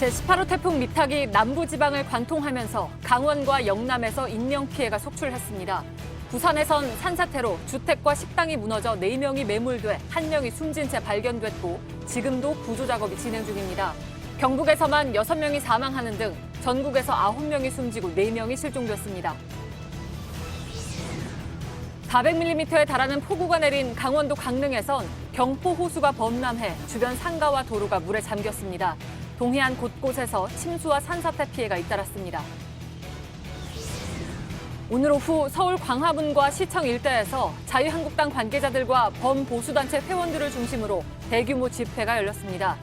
제18호 태풍 미탁이 남부지방을 관통하면서 강원과 영남에서 인명피해가 속출했습니다. 부산에선 산사태로 주택과 식당이 무너져 4명이 매몰돼 1명이 숨진 채 발견됐고 지금도 구조작업이 진행 중입니다. 경북에서만 6명이 사망하는 등 전국에서 9명이 숨지고 4명이 실종됐습니다. 400mm에 달하는 폭우가 내린 강원도 강릉에선 경포 호수가 범람해 주변 상가와 도로가 물에 잠겼습니다. 동해안 곳곳에서 침수와 산사태 피해가 잇따랐습니다. 오늘 오후 서울 광화문과 시청 일대에서 자유한국당 관계자들과 범보수단체 회원들을 중심으로 대규모 집회가 열렸습니다.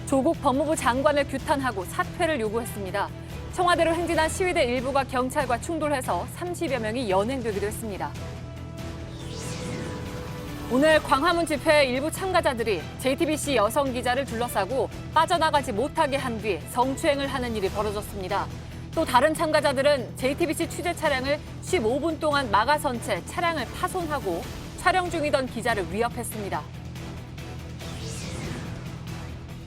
조국 법무부 장관을 규탄하고 사퇴를 요구했습니다. 청와대로 행진한 시위대 일부가 경찰과 충돌해서 30여 명이 연행되기도 했습니다. 오늘 광화문 집회 일부 참가자들이 JTBC 여성 기자를 둘러싸고 빠져나가지 못하게 한 뒤 성추행을 하는 일이 벌어졌습니다. 또 다른 참가자들은 JTBC 취재 차량을 15분 동안 막아선 채 차량을 파손하고 촬영 중이던 기자를 위협했습니다.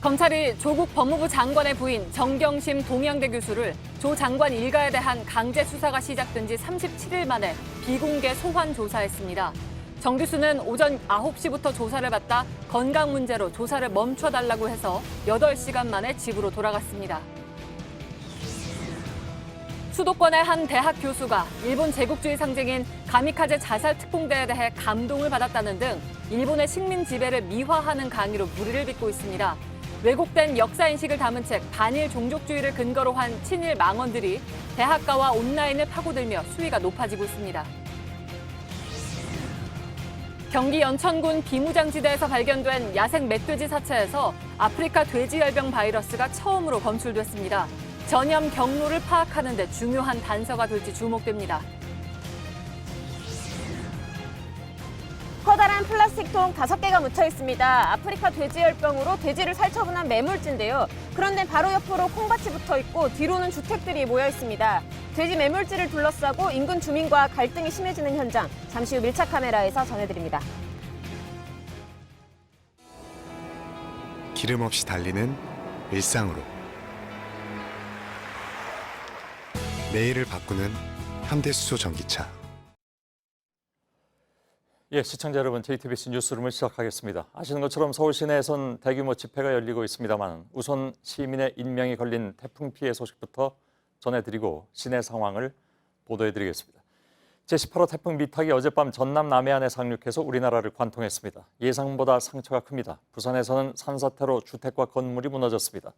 검찰이 조국 법무부 장관의 부인 정경심 동양대 교수를 조 장관 일가에 대한 강제 수사가 시작된 지 37일 만에 비공개 소환 조사했습니다. 정 교수는 오전 9시부터 조사를 받다 건강 문제로 조사를 멈춰달라고 해서 8시간 만에 집으로 돌아갔습니다. 수도권의 한 대학 교수가 일본 제국주의 상징인 가미카제 자살 특공대에 대해 감동을 받았다는 등 일본의 식민 지배를 미화하는 강의로 물의를 빚고 있습니다. 왜곡된 역사인식을 담은 책 반일 종족주의를 근거로 한 친일 망언들이 대학가와 온라인을 파고들며 수위가 높아지고 있습니다. 경기 연천군 비무장지대에서 발견된 야생 멧돼지 사체에서 아프리카 돼지열병 바이러스가 처음으로 검출됐습니다. 전염 경로를 파악하는 데 중요한 단서가 될지 주목됩니다. 커다란 플라스틱 통 5개가 묻혀 있습니다. 아프리카 돼지열병으로 돼지를 살처분한 매물지인데요. 그런데 바로 옆으로 콩밭이 붙어 있고 뒤로는 주택들이 모여 있습니다. 돼지 매물지를 둘러싸고 인근 주민과 갈등이 심해지는 현장, 잠시 후 밀착 카메라에서 전해드립니다. 기름 없이 달리는 일상으로 내일을 바꾸는 현대수소 전기차. 예, 시청자 여러분, JTBC 뉴스룸을 시작하겠습니다. 아시는 것처럼 서울 시내에선 대규모 집회가 열리고 있습니다만 우선 시민의 인명이 걸린 태풍 피해 소식부터 전해드리고 시내 상황을 보도해드리겠습니다. 제18호 태풍 미탁이 어젯밤 전남 남해안에 상륙해서 우리나라를 관통했습니다. 예상보다 상처가 큽니다. 부산에서는 산사태로 주택과 건물이 무너졌습니다.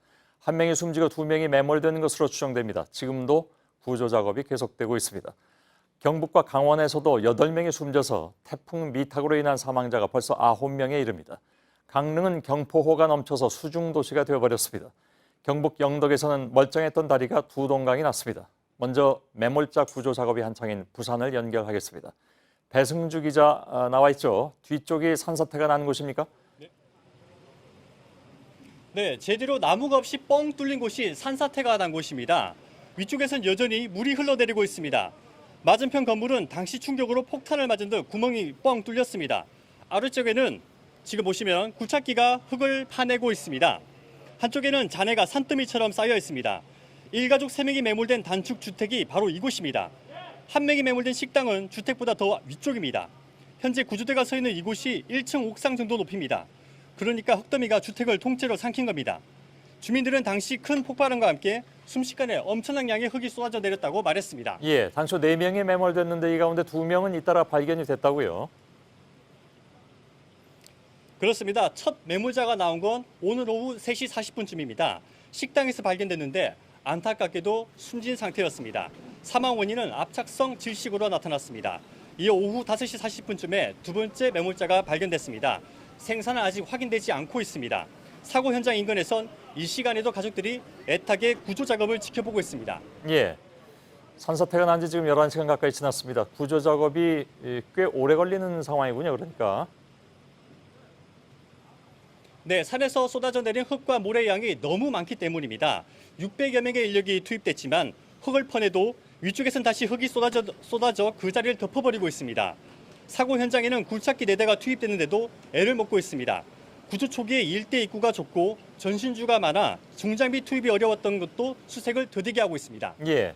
1명이 숨지고 2명이 매몰되는 것으로 추정됩니다. 지금도 구조 작업이 계속되고 있습니다. 경북과 강원에서도 8명이 숨져서 태풍 미탁으로 인한 사망자가 벌써 9명에 이릅니다. 강릉은 경포호가 넘쳐서 수중도시가 되어버렸습니다. 경북 영덕에서는 멀쩡했던 다리가 두 동강이 났습니다. 먼저 매몰자 구조 작업이 한창인 부산을 연결하겠습니다. 배승주 기자 나와 있죠. 뒤쪽이 산사태가 난 곳입니까? 네, 제대로 나무가 없이 뻥 뚫린 곳이 산사태가 난 곳입니다. 위쪽에선 여전히 물이 흘러내리고 있습니다. 맞은편 건물은 당시 충격으로 폭탄을 맞은 듯 구멍이 뻥 뚫렸습니다. 아래쪽에는 지금 보시면 굴착기가 흙을 파내고 있습니다. 한쪽에는 잔해가 산더미처럼 쌓여 있습니다. 일가족 3명이 매몰된 단축 주택이 바로 이곳입니다. 1명이 매몰된 식당은 주택보다 더 위쪽입니다. 현재 구조대가 서 있는 이곳이 1층 옥상 정도 높이입니다. 그러니까 흙더미가 주택을 통째로 삼킨 겁니다. 주민들은 당시 큰 폭발음과 함께 순식간에 엄청난 양의 흙이 쏟아져 내렸다고 말했습니다. 예, 당초 4명이 매몰됐는데 이 가운데 2명은 잇따라 발견이 됐다고요? 그렇습니다. 첫 매몰자가 나온 건 오늘 오후 3시 40분쯤입니다. 식당에서 발견됐는데 안타깝게도 숨진 상태였습니다. 사망 원인은 압착성 질식으로 나타났습니다. 이어 오후 5시 40분쯤에 두 번째 매몰자가 발견됐습니다. 생사는 아직 확인되지 않고 있습니다. 사고 현장 인근에선 이 시간에도 가족들이 애타게 구조 작업을 지켜보고 있습니다. 예, 산사태가 난 지 지금 11시간 가까이 지났습니다. 구조 작업이 꽤 오래 걸리는 상황이군요. 그러니까. 네, 산에서 쏟아져 내린 흙과 모래의 양이 너무 많기 때문입니다. 600여 명의 인력이 투입됐지만 흙을 퍼내도 위쪽에선 다시 흙이 쏟아져 그 자리를 덮어버리고 있습니다. 사고 현장에는 굴착기 4대가 투입됐는데도 애를 먹고 있습니다. 구조 초기에 일대 입구가 좁고 전신주가 많아 중장비 투입이 어려웠던 것도 수색을 더디게 하고 있습니다. 예.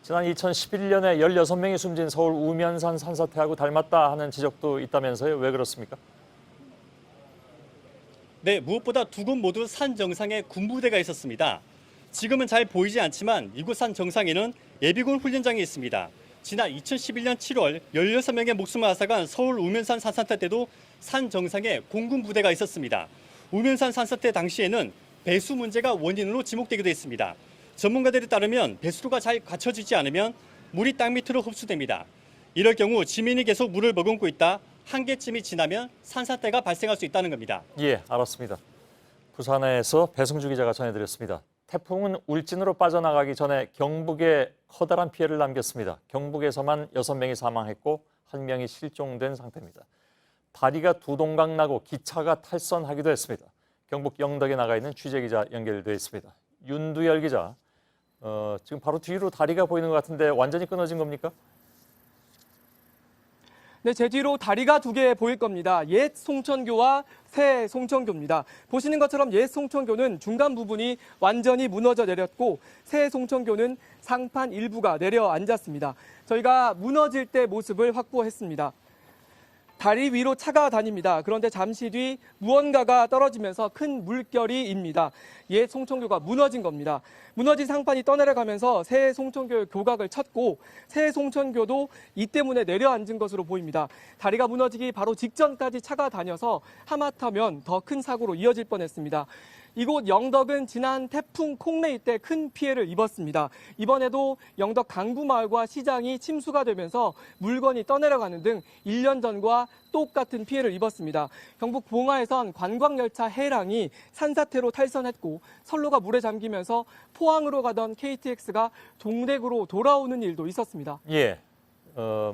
지난 2011년에 16명이 숨진 서울 우면산 산사태하고 닮았다 하는 지적도 있다면서요. 왜 그렇습니까? 네, 무엇보다 두 곳 모두 산 정상에 군부대가 있었습니다. 지금은 잘 보이지 않지만 이곳 산 정상에는 예비군 훈련장이 있습니다. 지난 2011년 7월 16명의 목숨을 앗아간 서울 우면산 산사태 때도 산 정상에 공군 부대가 있었습니다. 우면산 산사태 당시에는 배수 문제가 원인으로 지목되기도 했습니다. 전문가들에 따르면 배수로가 잘 갖춰지지 않으면 물이 땅 밑으로 흡수됩니다. 이럴 경우 지민이 계속 물을 머금고 있다 한계쯤이 지나면 산사태가 발생할 수 있다는 겁니다. 예, 알았습니다. 부산에서 배승주 기자가 전해드렸습니다. 태풍은 울진으로 빠져나가기 전에 경북에 커다란 피해를 남겼습니다. 경북에서만 6명이 사망했고 1명이 실종된 상태입니다. 다리가 두 동강 나고 기차가 탈선하기도 했습니다. 경북 영덕에 나가 있는 취재기자 연결돼 있습니다. 윤두열 기자, 지금 바로 뒤로 다리가 보이는 것 같은데 완전히 끊어진 겁니까? 네, 제 뒤로 다리가 두 개 보일 겁니다. 옛 송천교와 새 송천교입니다. 보시는 것처럼 옛 송천교는 중간 부분이 완전히 무너져 내렸고 새 송천교는 상판 일부가 내려앉았습니다. 저희가 무너질 때 모습을 확보했습니다. 다리 위로 차가 다닙니다. 그런데 잠시 뒤 무언가가 떨어지면서 큰 물결이입니다. 옛 송천교가 무너진 겁니다. 무너진 상판이 떠내려가면서 새 송천교의 교각을 쳤고 새 송천교도 이 때문에 내려앉은 것으로 보입니다. 다리가 무너지기 바로 직전까지 차가 다녀서 하마터면 더 큰 사고로 이어질 뻔했습니다. 이곳 영덕은 지난 태풍 콩레이 때 큰 피해를 입었습니다. 이번에도 영덕 강구마을과 시장이 침수가 되면서 물건이 떠내려가는 등 1년 전과 똑같은 피해를 입었습니다. 경북 봉화에선 관광열차 해랑이 산사태로 탈선했고 선로가 물에 잠기면서 포항으로 가던 KTX가 동백으로 돌아오는 일도 있었습니다. 예,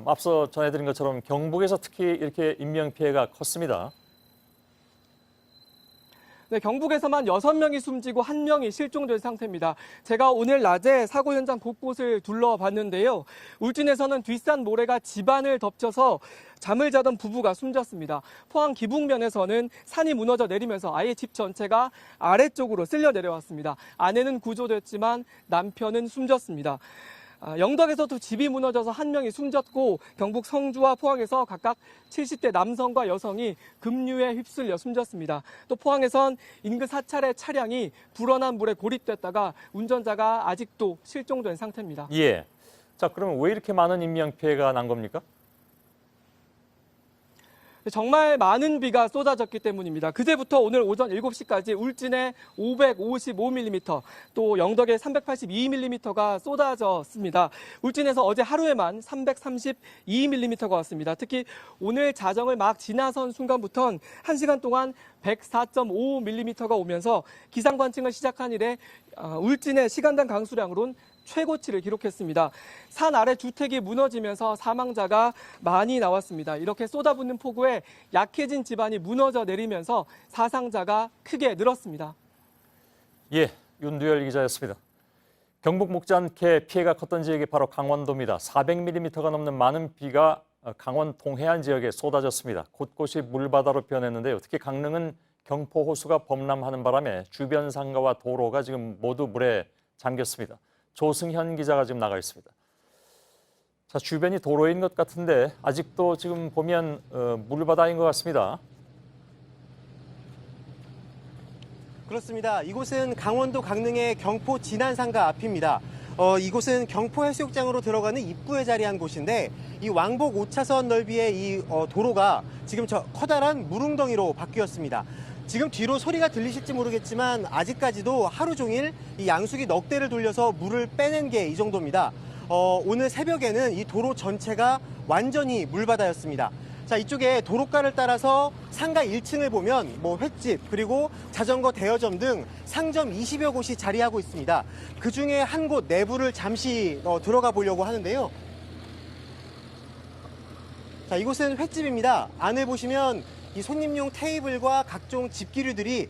앞서 전해드린 것처럼 경북에서 특히 이렇게 인명피해가 컸습니다. 네, 경북에서만 6명이 숨지고 1명이 실종된 상태입니다. 제가 오늘 낮에 사고 현장 곳곳을 둘러봤는데요. 울진에서는 뒷산 모래가 집안을 덮쳐서 잠을 자던 부부가 숨졌습니다. 포항 기북면에서는 산이 무너져 내리면서 아예 집 전체가 아래쪽으로 쓸려 내려왔습니다. 아내는 구조됐지만 남편은 숨졌습니다. 영덕에서도 집이 무너져서 1명이 숨졌고 경북 성주와 포항에서 각각 70대 남성과 여성이 급류에 휩쓸려 숨졌습니다. 또 포항에선 인근 사찰의 차량이 불어난 물에 고립됐다가 운전자가 아직도 실종된 상태입니다. 예. 자, 그러면 왜 이렇게 많은 인명피해가 난 겁니까? 정말 많은 비가 쏟아졌기 때문입니다. 그제부터 오늘 오전 7시까지 울진에 555mm, 또 영덕에 382mm가 쏟아졌습니다. 울진에서 어제 하루에만 332mm가 왔습니다. 특히 오늘 자정을 막 지나선 순간부터는 1시간 동안 104.5mm가 오면서 기상관측을 시작한 이래 울진의 시간당 강수량으로는 최고치를 기록했습니다. 산 아래 주택이 무너지면서 사망자가 많이 나왔습니다. 이렇게 쏟아붓는 폭우에 약해진 집안이 무너져 내리면서 사상자가 크게 늘었습니다. 예, 윤두열 기자였습니다. 경북 못지않게 피해가 컸던 지역이 바로 강원도입니다. 400mm가 넘는 많은 비가 강원 동해안 지역에 쏟아졌습니다. 곳곳이 물바다로 변했는데요. 특히 강릉은 경포 호수가 범람하는 바람에 주변 상가와 도로가 지금 모두 물에 잠겼습니다. 조승현 기자가 지금 나가 있습니다. 자, 주변이 도로인 것 같은데 아직도 지금 보면 물바다인 것 같습니다. 그렇습니다. 이곳은 강원도 강릉의 경포 진안상가 앞입니다. 이곳은 경포 해수욕장으로 들어가는 입구에 자리한 곳인데 이 왕복 5차선 넓이의 이 도로가 지금 저 커다란 물웅덩이로 바뀌었습니다. 지금 뒤로 소리가 들리실지 모르겠지만 아직까지도 하루 종일 이 양수기 넉 대를 돌려서 물을 빼낸 게 이 정도입니다. 오늘 새벽에는 이 도로 전체가 완전히 물바다였습니다. 자, 이쪽에 도로가를 따라서 상가 1층을 보면 뭐 횟집 그리고 자전거 대여점 등 상점 20여 곳이 자리하고 있습니다. 그 중에 한 곳 내부를 잠시 들어가 보려고 하는데요. 자, 이곳은 횟집입니다. 안을 보시면 이 손님용 테이블과 각종 집기류들이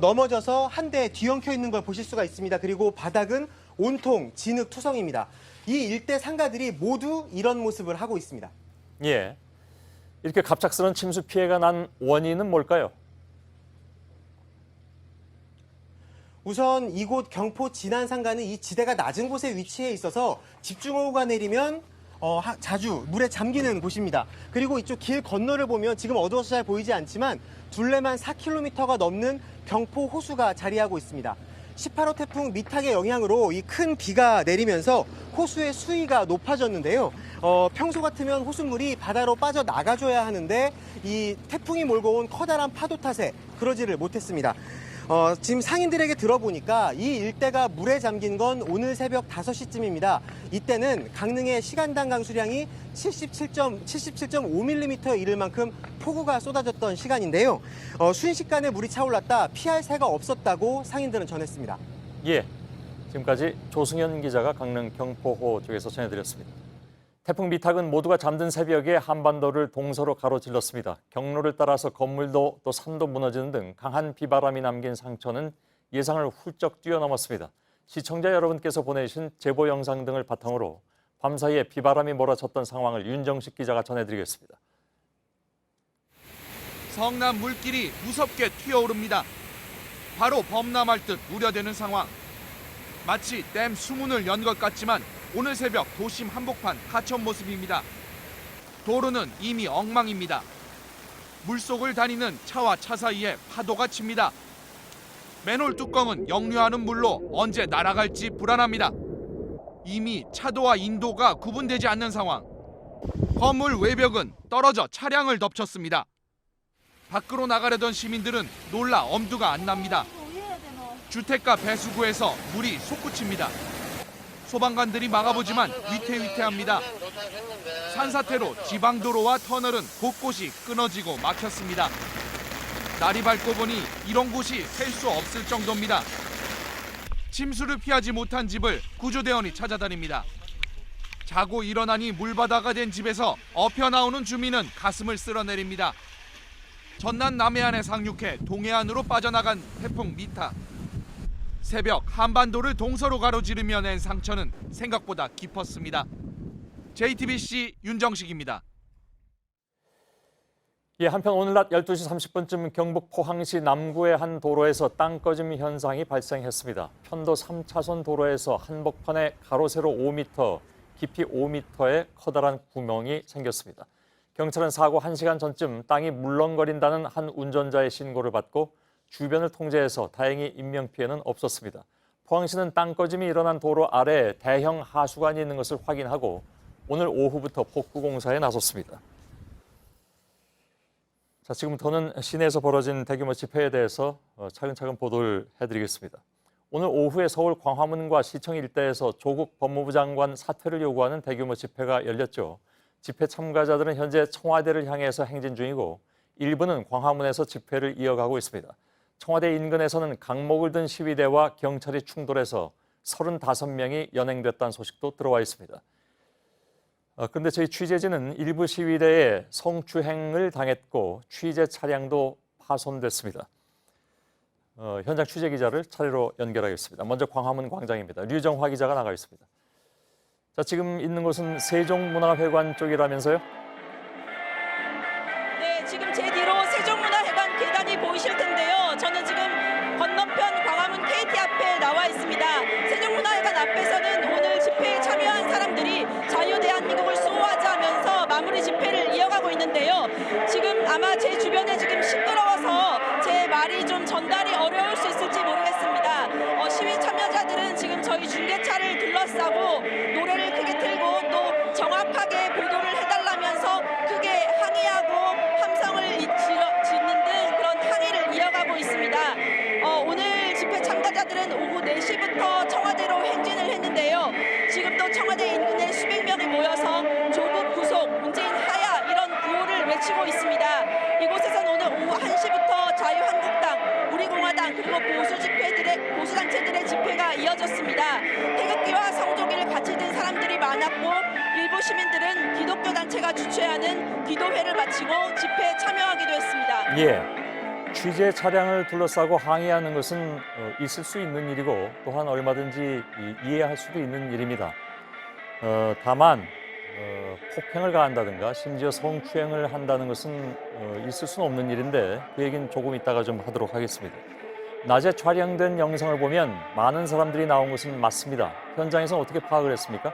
넘어져서 한 대 뒤엉켜 있는 걸 보실 수가 있습니다. 그리고 바닥은 온통 진흙 투성입니다. 이 일대 상가들이 모두 이런 모습을 하고 있습니다. 예, 이렇게 갑작스런 침수 피해가 난 원인은 뭘까요? 우선 이곳 경포 진안상가는 이 지대가 낮은 곳에 위치해 있어서 집중호우가 내리면 자주 물에 잠기는 곳입니다. 그리고 이쪽 길 건너를 보면 지금 어두워서 잘 보이지 않지만 둘레만 4km가 넘는 경포 호수가 자리하고 있습니다. 18호 태풍 미탁의 영향으로 이 큰 비가 내리면서 호수의 수위가 높아졌는데요. 평소 같으면 호수물이 바다로 빠져 나가줘야 하는데 이 태풍이 몰고 온 커다란 파도 탓에 그러지를 못했습니다. 지금 상인들에게 들어보니까 이 일대가 물에 잠긴 건 오늘 새벽 5시쯤입니다. 이때는 강릉의 시간당 강수량이 77.5mm에 이를 만큼 폭우가 쏟아졌던 시간인데요. 순식간에 물이 차올랐다 피할 새가 없었다고 상인들은 전했습니다. 예, 지금까지 조승현 기자가 강릉 경포호 쪽에서 전해드렸습니다. 태풍 미탁은 모두가 잠든 새벽에 한반도를 동서로 가로질렀습니다. 경로를 따라서 건물도 또 산도 무너지는 등 강한 비바람이 남긴 상처는 예상을 훌쩍 뛰어넘었습니다. 시청자 여러분께서 보내주신 제보 영상 등을 바탕으로 밤사이에 비바람이 몰아쳤던 상황을 윤정식 기자가 전해드리겠습니다. 성남 물길이 무섭게 튀어오릅니다. 바로 범람할 듯 우려되는 상황. 마치 댐 수문을 연 것 같지만 오늘 새벽 도심 한복판 하천 모습입니다. 도로는 이미 엉망입니다. 물속을 다니는 차와 차 사이에 파도가 칩니다. 맨홀 뚜껑은 역류하는 물로 언제 날아갈지 불안합니다. 이미 차도와 인도가 구분되지 않는 상황. 건물 외벽은 떨어져 차량을 덮쳤습니다. 밖으로 나가려던 시민들은 놀라 엄두가 안 납니다. 주택가 배수구에서 물이 솟구칩니다. 소방관들이 막아보지만 위태위태합니다. 산사태로 지방도로와 터널은 곳곳이 끊어지고 막혔습니다. 날이 밝고 보니 이런 곳이 셀 수 없을 정도입니다. 침수를 피하지 못한 집을 구조대원이 찾아다닙니다. 자고 일어나니 물바다가 된 집에서 엎여 나오는 주민은 가슴을 쓸어내립니다. 전남 남해안에 상륙해 동해안으로 빠져나간 태풍 미탁. 새벽 한반도를 동서로 가로지르며 낸 상처는 생각보다 깊었습니다. JTBC 윤정식입니다. 예, 한편 오늘 낮 12시 30분쯤 경북 포항시 남구의 한 도로에서 땅 꺼짐 현상이 발생했습니다. 편도 3차선 도로에서 한복판에 가로 세로 5m, 깊이 5m의 커다란 구멍이 생겼습니다. 경찰은 사고 1시간 전쯤 땅이 물렁거린다는 한 운전자의 신고를 받고 주변을 통제해서 다행히 인명피해는 없었습니다. 포항시는 땅 꺼짐이 일어난 도로 아래에 대형 하수관이 있는 것을 확인하고 오늘 오후부터 복구 공사에 나섰습니다. 자, 지금부터는 시내에서 벌어진 대규모 집회에 대해서 차근차근 보도를 해드리겠습니다. 오늘 오후에 서울 광화문과 시청 일대에서 조국 법무부 장관 사퇴를 요구하는 대규모 집회가 열렸죠. 집회 참가자들은 현재 청와대를 향해서 행진 중이고 일부는 광화문에서 집회를 이어가고 있습니다. 청와대 인근에서는 강목을 든 시위대와 경찰이 충돌해서 35명이 연행됐다는 소식도 들어와 있습니다. 그런데 저희 취재진은 일부 시위대에 성추행을 당했고 취재 차량도 파손됐습니다. 현장 취재 기자를 차례로 연결하겠습니다. 먼저 광화문 광장입니다. 류정화 기자가 나가 있습니다. 자, 지금 있는 곳은 세종문화회관 쪽이라면서요? 네, 지금 제 뒤로 세종문화회관 계단이 보이실 텐데요. 저는 지금 건너편 광화문 KT 앞에 나와 있습니다. 세종문화회관 앞에서는 오늘 집회에 참여한 사람들이 자유대한민국을 수호하자면서 마무리 집회를 이어가고 있는데요. 지금 아마 제 주변에 지금 시끄러워서 제 말이 좀 전달이 어려울 수 있을지 모르겠습니다. 시위 참여자들은 지금 저희 중계차를 둘러싸고 노래를 크게 틀고 또 정확하게 보도를 해달라면서 크게 항의하고 함성을 짓는 등 그런 항의를 이어가고 있습니다. 오늘 집회 참가자들은 오후 4시부터 청와대로 행진을 했는데요. 지금도 청와대 인근에 수백 명이 모여서 조국 구속, 문재인 하야 이런 구호를 외치고 있습니다. 이곳에서는 오늘 오후 1시부터 자유한국당, 우리공화당 그리고 보수단체들의 집회가 이어졌습니다. 태극기와 성조기를 같이 든 사람들이 많았고 일부 시민들은 기독교 단체가 주최하는 기도회를 마치고 집회에 참여하기도 했습니다. 예, 취재 차량을 둘러싸고 항의하는 것은 있을 수 있는 일이고 또한 얼마든지 이해할 수도 있는 일입니다. 다만 폭행을 가한다든가 심지어 성추행을 한다는 것은 있을 수는 없는 일인데 그 얘기는 조금 이따가 좀 하도록 하겠습니다. 낮에 촬영된 영상을 보면 많은 사람들이 나온 것은 맞습니다. 현장에서는 어떻게 파악을 했습니까?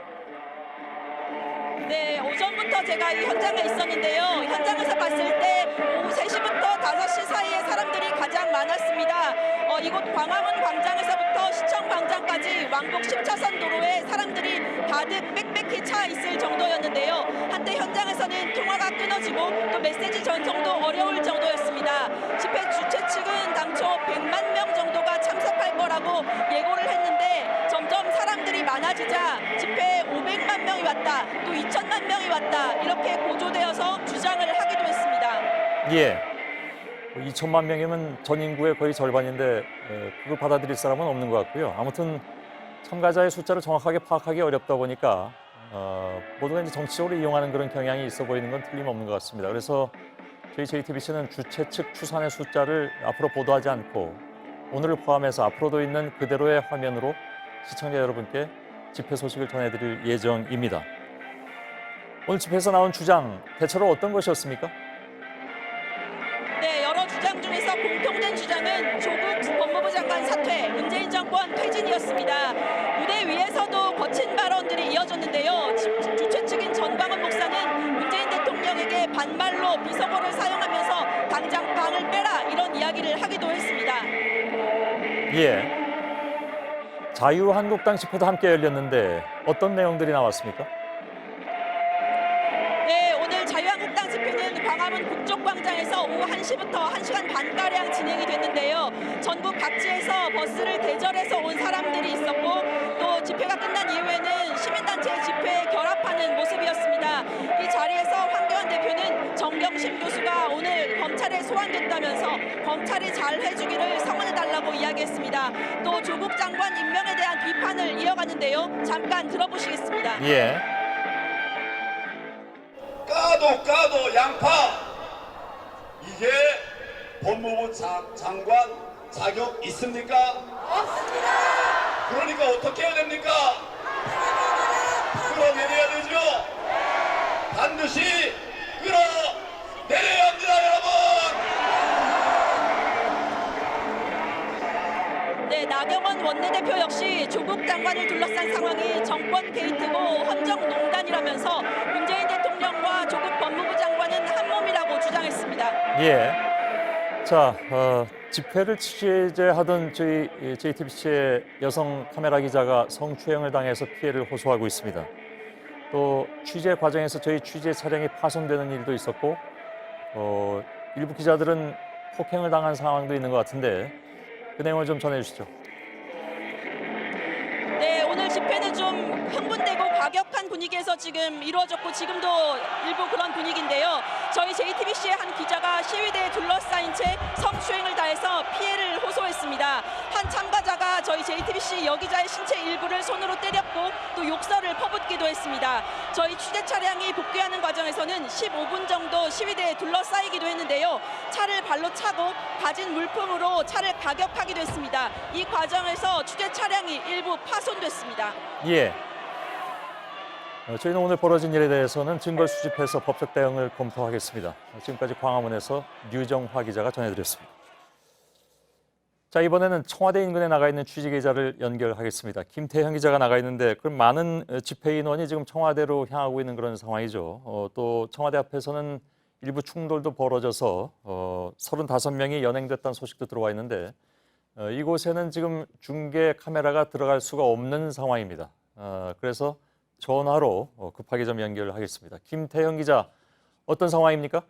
네, 오전부터 제가 이 현장에 있었는데요. 현장에서 봤을 때 오후 3시부터 5시 사이에 사람들이 가장 많았습니다. 이곳 광화문 광장에서부터 시청 광장까지 왕복 10차선 도로에 사람들이 가득 빽빽히 차 있을 정도였는데요. 한때 현장에서는 통화가 끊어지고 또 메시지 전송도 어려울 정도였습니다. 집회 주최 측은 당초 100만 명 정도가 참석할 거라고 예고를 했는데 점점 사람들이 많아지자 집회에 500만 명이 왔다, 또 2천만 명이 왔다 이렇게 고조되어서 주장을 하기도 했습니다. 예. 2천만 명이면 전 인구의 거의 절반인데 그걸 받아들일 사람은 없는 것 같고요. 아무튼 참가자의 숫자를 정확하게 파악하기 어렵다 보니까 모두가 이제 정치적으로 이용하는 그런 경향이 있어 보이는 건 틀림없는 것 같습니다. 그래서 저희 JTBC는 주최 측 추산의 숫자를 앞으로 보도하지 않고 오늘을 포함해서 앞으로도 있는 그대로의 화면으로 시청자 여러분께 집회 소식을 전해드릴 예정입니다. 오늘 집회에서 나온 주장, 대체로 어떤 것이었습니까? 네, 여러 주장 중에서 공통된 주장은 조국 법무부 장관 사퇴, 문재인 정권 퇴진이었습니다. 무대 위에서도 거친 발언들이 이어졌는데요. 주최 측인 전광훈 목사는 문재인 대통령에게 반말로 비속어를 사용하면서 당장 방을 빼라 이런 이야기를 하기도 했습니다. 예. 자유한국당 집회도 함께 열렸는데 어떤 내용들이 나왔습니까? 네, 오늘 자유한국당 집회는 광화문 북쪽광장에서 오후 1시부터 1시간 반가량 진행이 됐는데요. 전국 각지에서 버스를 대절해서 온 사람들이 있었고 또 집회가 끝난 이후에는 시민단체 집회에 결합하는 모습이었습니다. 이 자리에서 황교안 대표는 정경심 교수가 오늘 검찰에 소환됐다면서 검찰이 잘 해주기를 성원해달라고 이야기했습니다. 또 조국 장관 임명에 대한 비판을 이어갔는데요. 잠깐 들어보시겠습니다. 예. 까도 양파, 이게 법무부 장관 자격 있습니까? 없습니다. 그러니까 어떻게 해야 됩니까? 끌어내려야 되죠. 반드시 끌어내려야 합니다, 여러분. 네, 나경원 원내대표 역시 조국 장관을 둘러싼 상황이 정권 게이트고 헌정농단이라면서 문재인 대통령과 조국 법무부 장관은 한 몸이라고 주장했습니다. 예. 자, 집회를 취재하던 저희 JTBC의 여성 카메라 기자가 성추행을 당해서 피해를 호소하고 있습니다. 또 취재 과정에서 저희 취재 차량이 파손되는 일도 있었고 일부 기자들은 폭행을 당한 상황도 있는 것 같은데 그 내용을 좀 전해주시죠. 네, 오늘 집회는 좀 흥분되고 과격한 분위기에서 지금 이루어졌고 지금도 일부 그런 분위기인데요. 저희 JTBC의 한 기자가 시위대에 둘러싸인 채 성추행을 다해서 피해를 호소했습니다. 한 참가자가 저희 JTBC 여기자의 신체 일부를 손으로 때렸고 또 욕설을 퍼붓기도 했습니다. 저희 취재 차량이 복귀하는 과정에서는 15분 정도 시위대에 둘러싸이기도 했는데요. 차를 발로 차고 가진 물품으로 차를 가격하기도 했습니다. 이 과정에서 취재 차량이 일부 파손됐습니다. 예. 저희는 오늘 벌어진 일에 대해서는 증거를 수집해서 법적 대응을 검토하겠습니다. 지금까지 광화문에서 류정화 기자가 전해드렸습니다. 자, 이번에는 청와대 인근에 나가 있는 취재기자를 연결하겠습니다. 김태형 기자가 나가 있는데 그럼 많은 집회 인원이 지금 청와대로 향하고 있는 그런 상황이죠. 또 청와대 앞에서는 일부 충돌도 벌어져서 35명이 연행됐다는 소식도 들어와 있는데 이곳에는 지금 중계 카메라가 들어갈 수가 없는 상황입니다. 그래서 전화로 급하게 좀 연결하겠습니다. 김태형 기자, 어떤 상황입니까?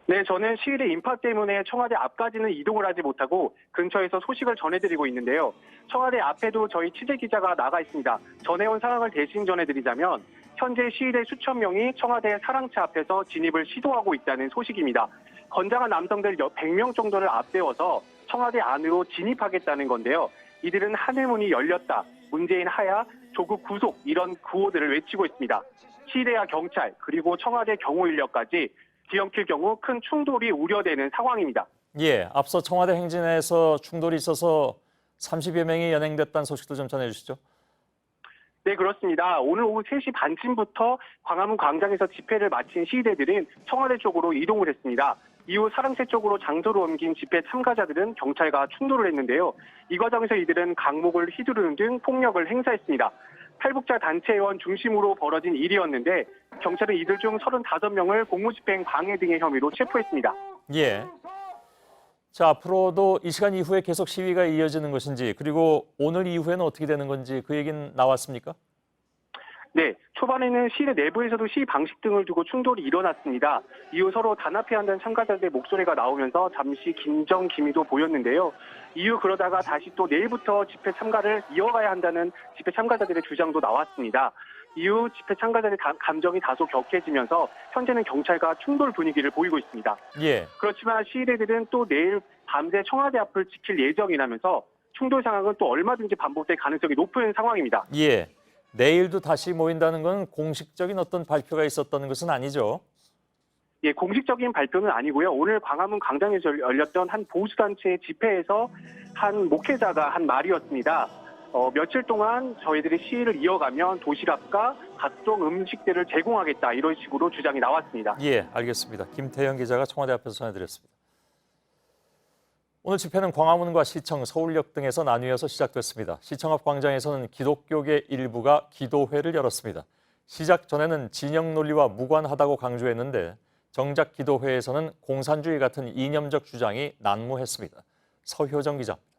네, 저는 시위대 인파 때문에 청와대 앞까지는 이동을 하지 못하고 근처에서 소식을 전해드리고 있는데요. 청와대 앞에도 저희 취재기자가 나가 있습니다. 전해온 상황을 대신 전해드리자면 현재 시위대 수천 명이 청와대 사랑차 앞에서 진입을 시도하고 있다는 소식입니다. 건장한 남성들 100명 정도를 앞세워서 청와대 안으로 진입하겠다는 건데요. 이들은 하늘문이 열렸다, 문재인 하야, 조국 구속 이런 구호들을 외치고 있습니다. 시위대와 경찰 그리고 청와대 경호 인력까지 뒤엉킬 경우 큰 충돌이 우려되는 상황입니다. 예, 앞서 청와대 행진에서 충돌이 있어서 30여 명이 연행됐다는 소식도 좀 전해주시죠. 네, 그렇습니다. 오늘 오후 3시 반쯤부터 광화문 광장에서 집회를 마친 시위대들은 청와대 쪽으로 이동을 했습니다. 이후 사랑채 쪽으로 장소로 옮긴 집회 참가자들은 경찰과 충돌을 했는데요. 이 과정에서 이들은 강목을 휘두르는 등 폭력을 행사했습니다. 탈북자 단체회원 중심으로 벌어진 일이었는데 경찰은 이들 중 35명을 공무집행 방해 등의 혐의로 체포했습니다. 예. 자, 앞으로도 이 시간 이후에 계속 시위가 이어지는 것인지, 그리고 오늘 이후에는 어떻게 되는 건지 그 얘기는 나왔습니까? 네, 초반에는 시내 내부에서도 시위 방식 등을 두고 충돌이 일어났습니다. 이후 서로 단합해야 한다는 참가자들의 목소리가 나오면서 잠시 긴장기미도 보였는데요. 이후 그러다가 다시 또 내일부터 집회 참가를 이어가야 한다는 집회 참가자들의 주장도 나왔습니다. 이후 집회 참가자들의 감정이 다소 격해지면서 현재는 경찰과 충돌 분위기를 보이고 있습니다. 예. 그렇지만 시위대들은 또 내일 밤새 청와대 앞을 지킬 예정이라면서 충돌 상황은 또 얼마든지 반복될 가능성이 높은 상황입니다. 예. 내일도 다시 모인다는 건 공식적인 어떤 발표가 있었던 것은 아니죠? 예, 공식적인 발표는 아니고요. 오늘 광화문 광장에서 열렸던 한 보수단체 집회에서 한 목회자가 한 말이었습니다. 며칠 동안 저희들이 시위를 이어가면 도시락과 각종 음식들을 제공하겠다, 이런 식으로 주장이 나왔습니다. 예, 알겠습니다. 김태형 기자가 청와대 앞에서 전해드렸습니다. 오늘 집회는 광화문과 시청, 서울역 등에서 나뉘어서 시작됐습니다. 시청 앞 광장에서는 기독교계 일부가 기도회를 열었습니다. 시작 전에는 진영 논리와 무관하다고 강조했는데 정작 기도회에서는 공산주의 같은 이념적 주장이 난무했습니다. 서효정 기자입니다.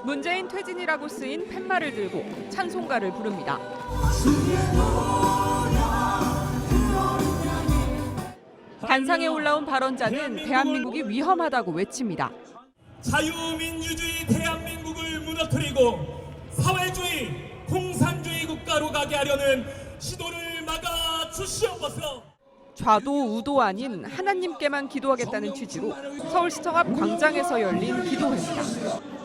문재인 퇴진이라고 쓰인 팻말을 들고 찬송가를 부릅니다. 단상에 올라온 발언자는 대한민국이 위험하다고 외칩니다. 자유민주주의 대한민국을 무너뜨리고 사회주의, 공산주의 국가로 가게 하려는 시도를 막아 주시옵소서. 좌도 우도 아닌 하나님께만 기도하겠다는 취지로 서울시청 앞 광장에서 열린 기도회입니다.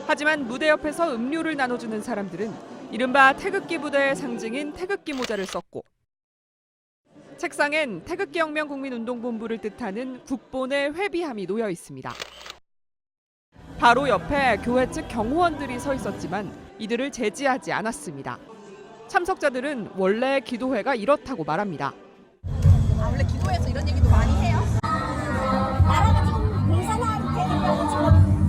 하지만 무대 옆에서 음료를 나눠주는 사람들은 이른바 태극기 부대의 상징인 태극기 모자를 썼고 책상엔 태극기혁명국민운동본부를 뜻하는 국본의 회비함이 놓여 있습니다. 바로 옆에 교회 측 경호원들이 서 있었지만 이들을 제지하지 않았습니다. 참석자들은 원래 기도회가 이렇다고 말합니다. 원래 기도회에서 이런 얘기도 많이 해요? 나라가 지금 공산화되는 거고 지금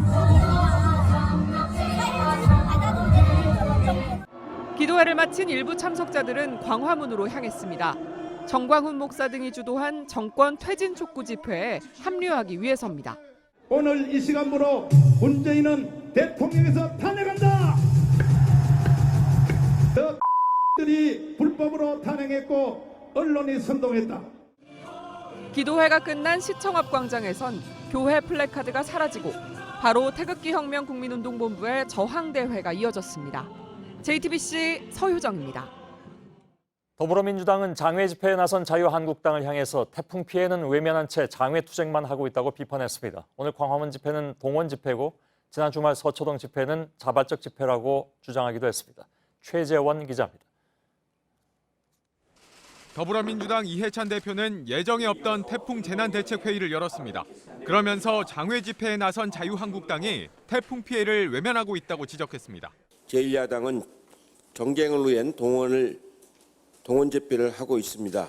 기도회를 마친 일부 참석자들은 광화문으로 향했습니다. 정광훈 목사 등이 주도한 정권 퇴진 촉구 집회에 합류하기 위해서입니다. 오늘 이 시간부로 문재인은 대통령에서 탄핵한다. 들이 불법으로 탄핵했고 언론이 선동했다. 기도회가 끝난 시청 앞 광장에선 교회 플래카드가 사라지고 바로 태극기혁명 국민운동본부의 저항대회가 이어졌습니다. JTBC 서효정입니다. 더불어민주당은 장외 집회에 나선 자유한국당을 향해서 태풍 피해는 외면한 채 장외 투쟁만 하고 있다고 비판했습니다. 오늘 광화문 집회는 동원 집회고 지난 주말 서초동 집회는 자발적 집회라고 주장하기도 했습니다. 최재원 기자입니다. 더불어민주당 이해찬 대표는 예정에 없던 태풍 재난대책회의를 열었습니다. 그러면서 장외 집회에 나선 자유한국당이 태풍 피해를 외면하고 있다고 지적했습니다. 제1야당은 정쟁을 위한 동원 집회를 하고 있습니다.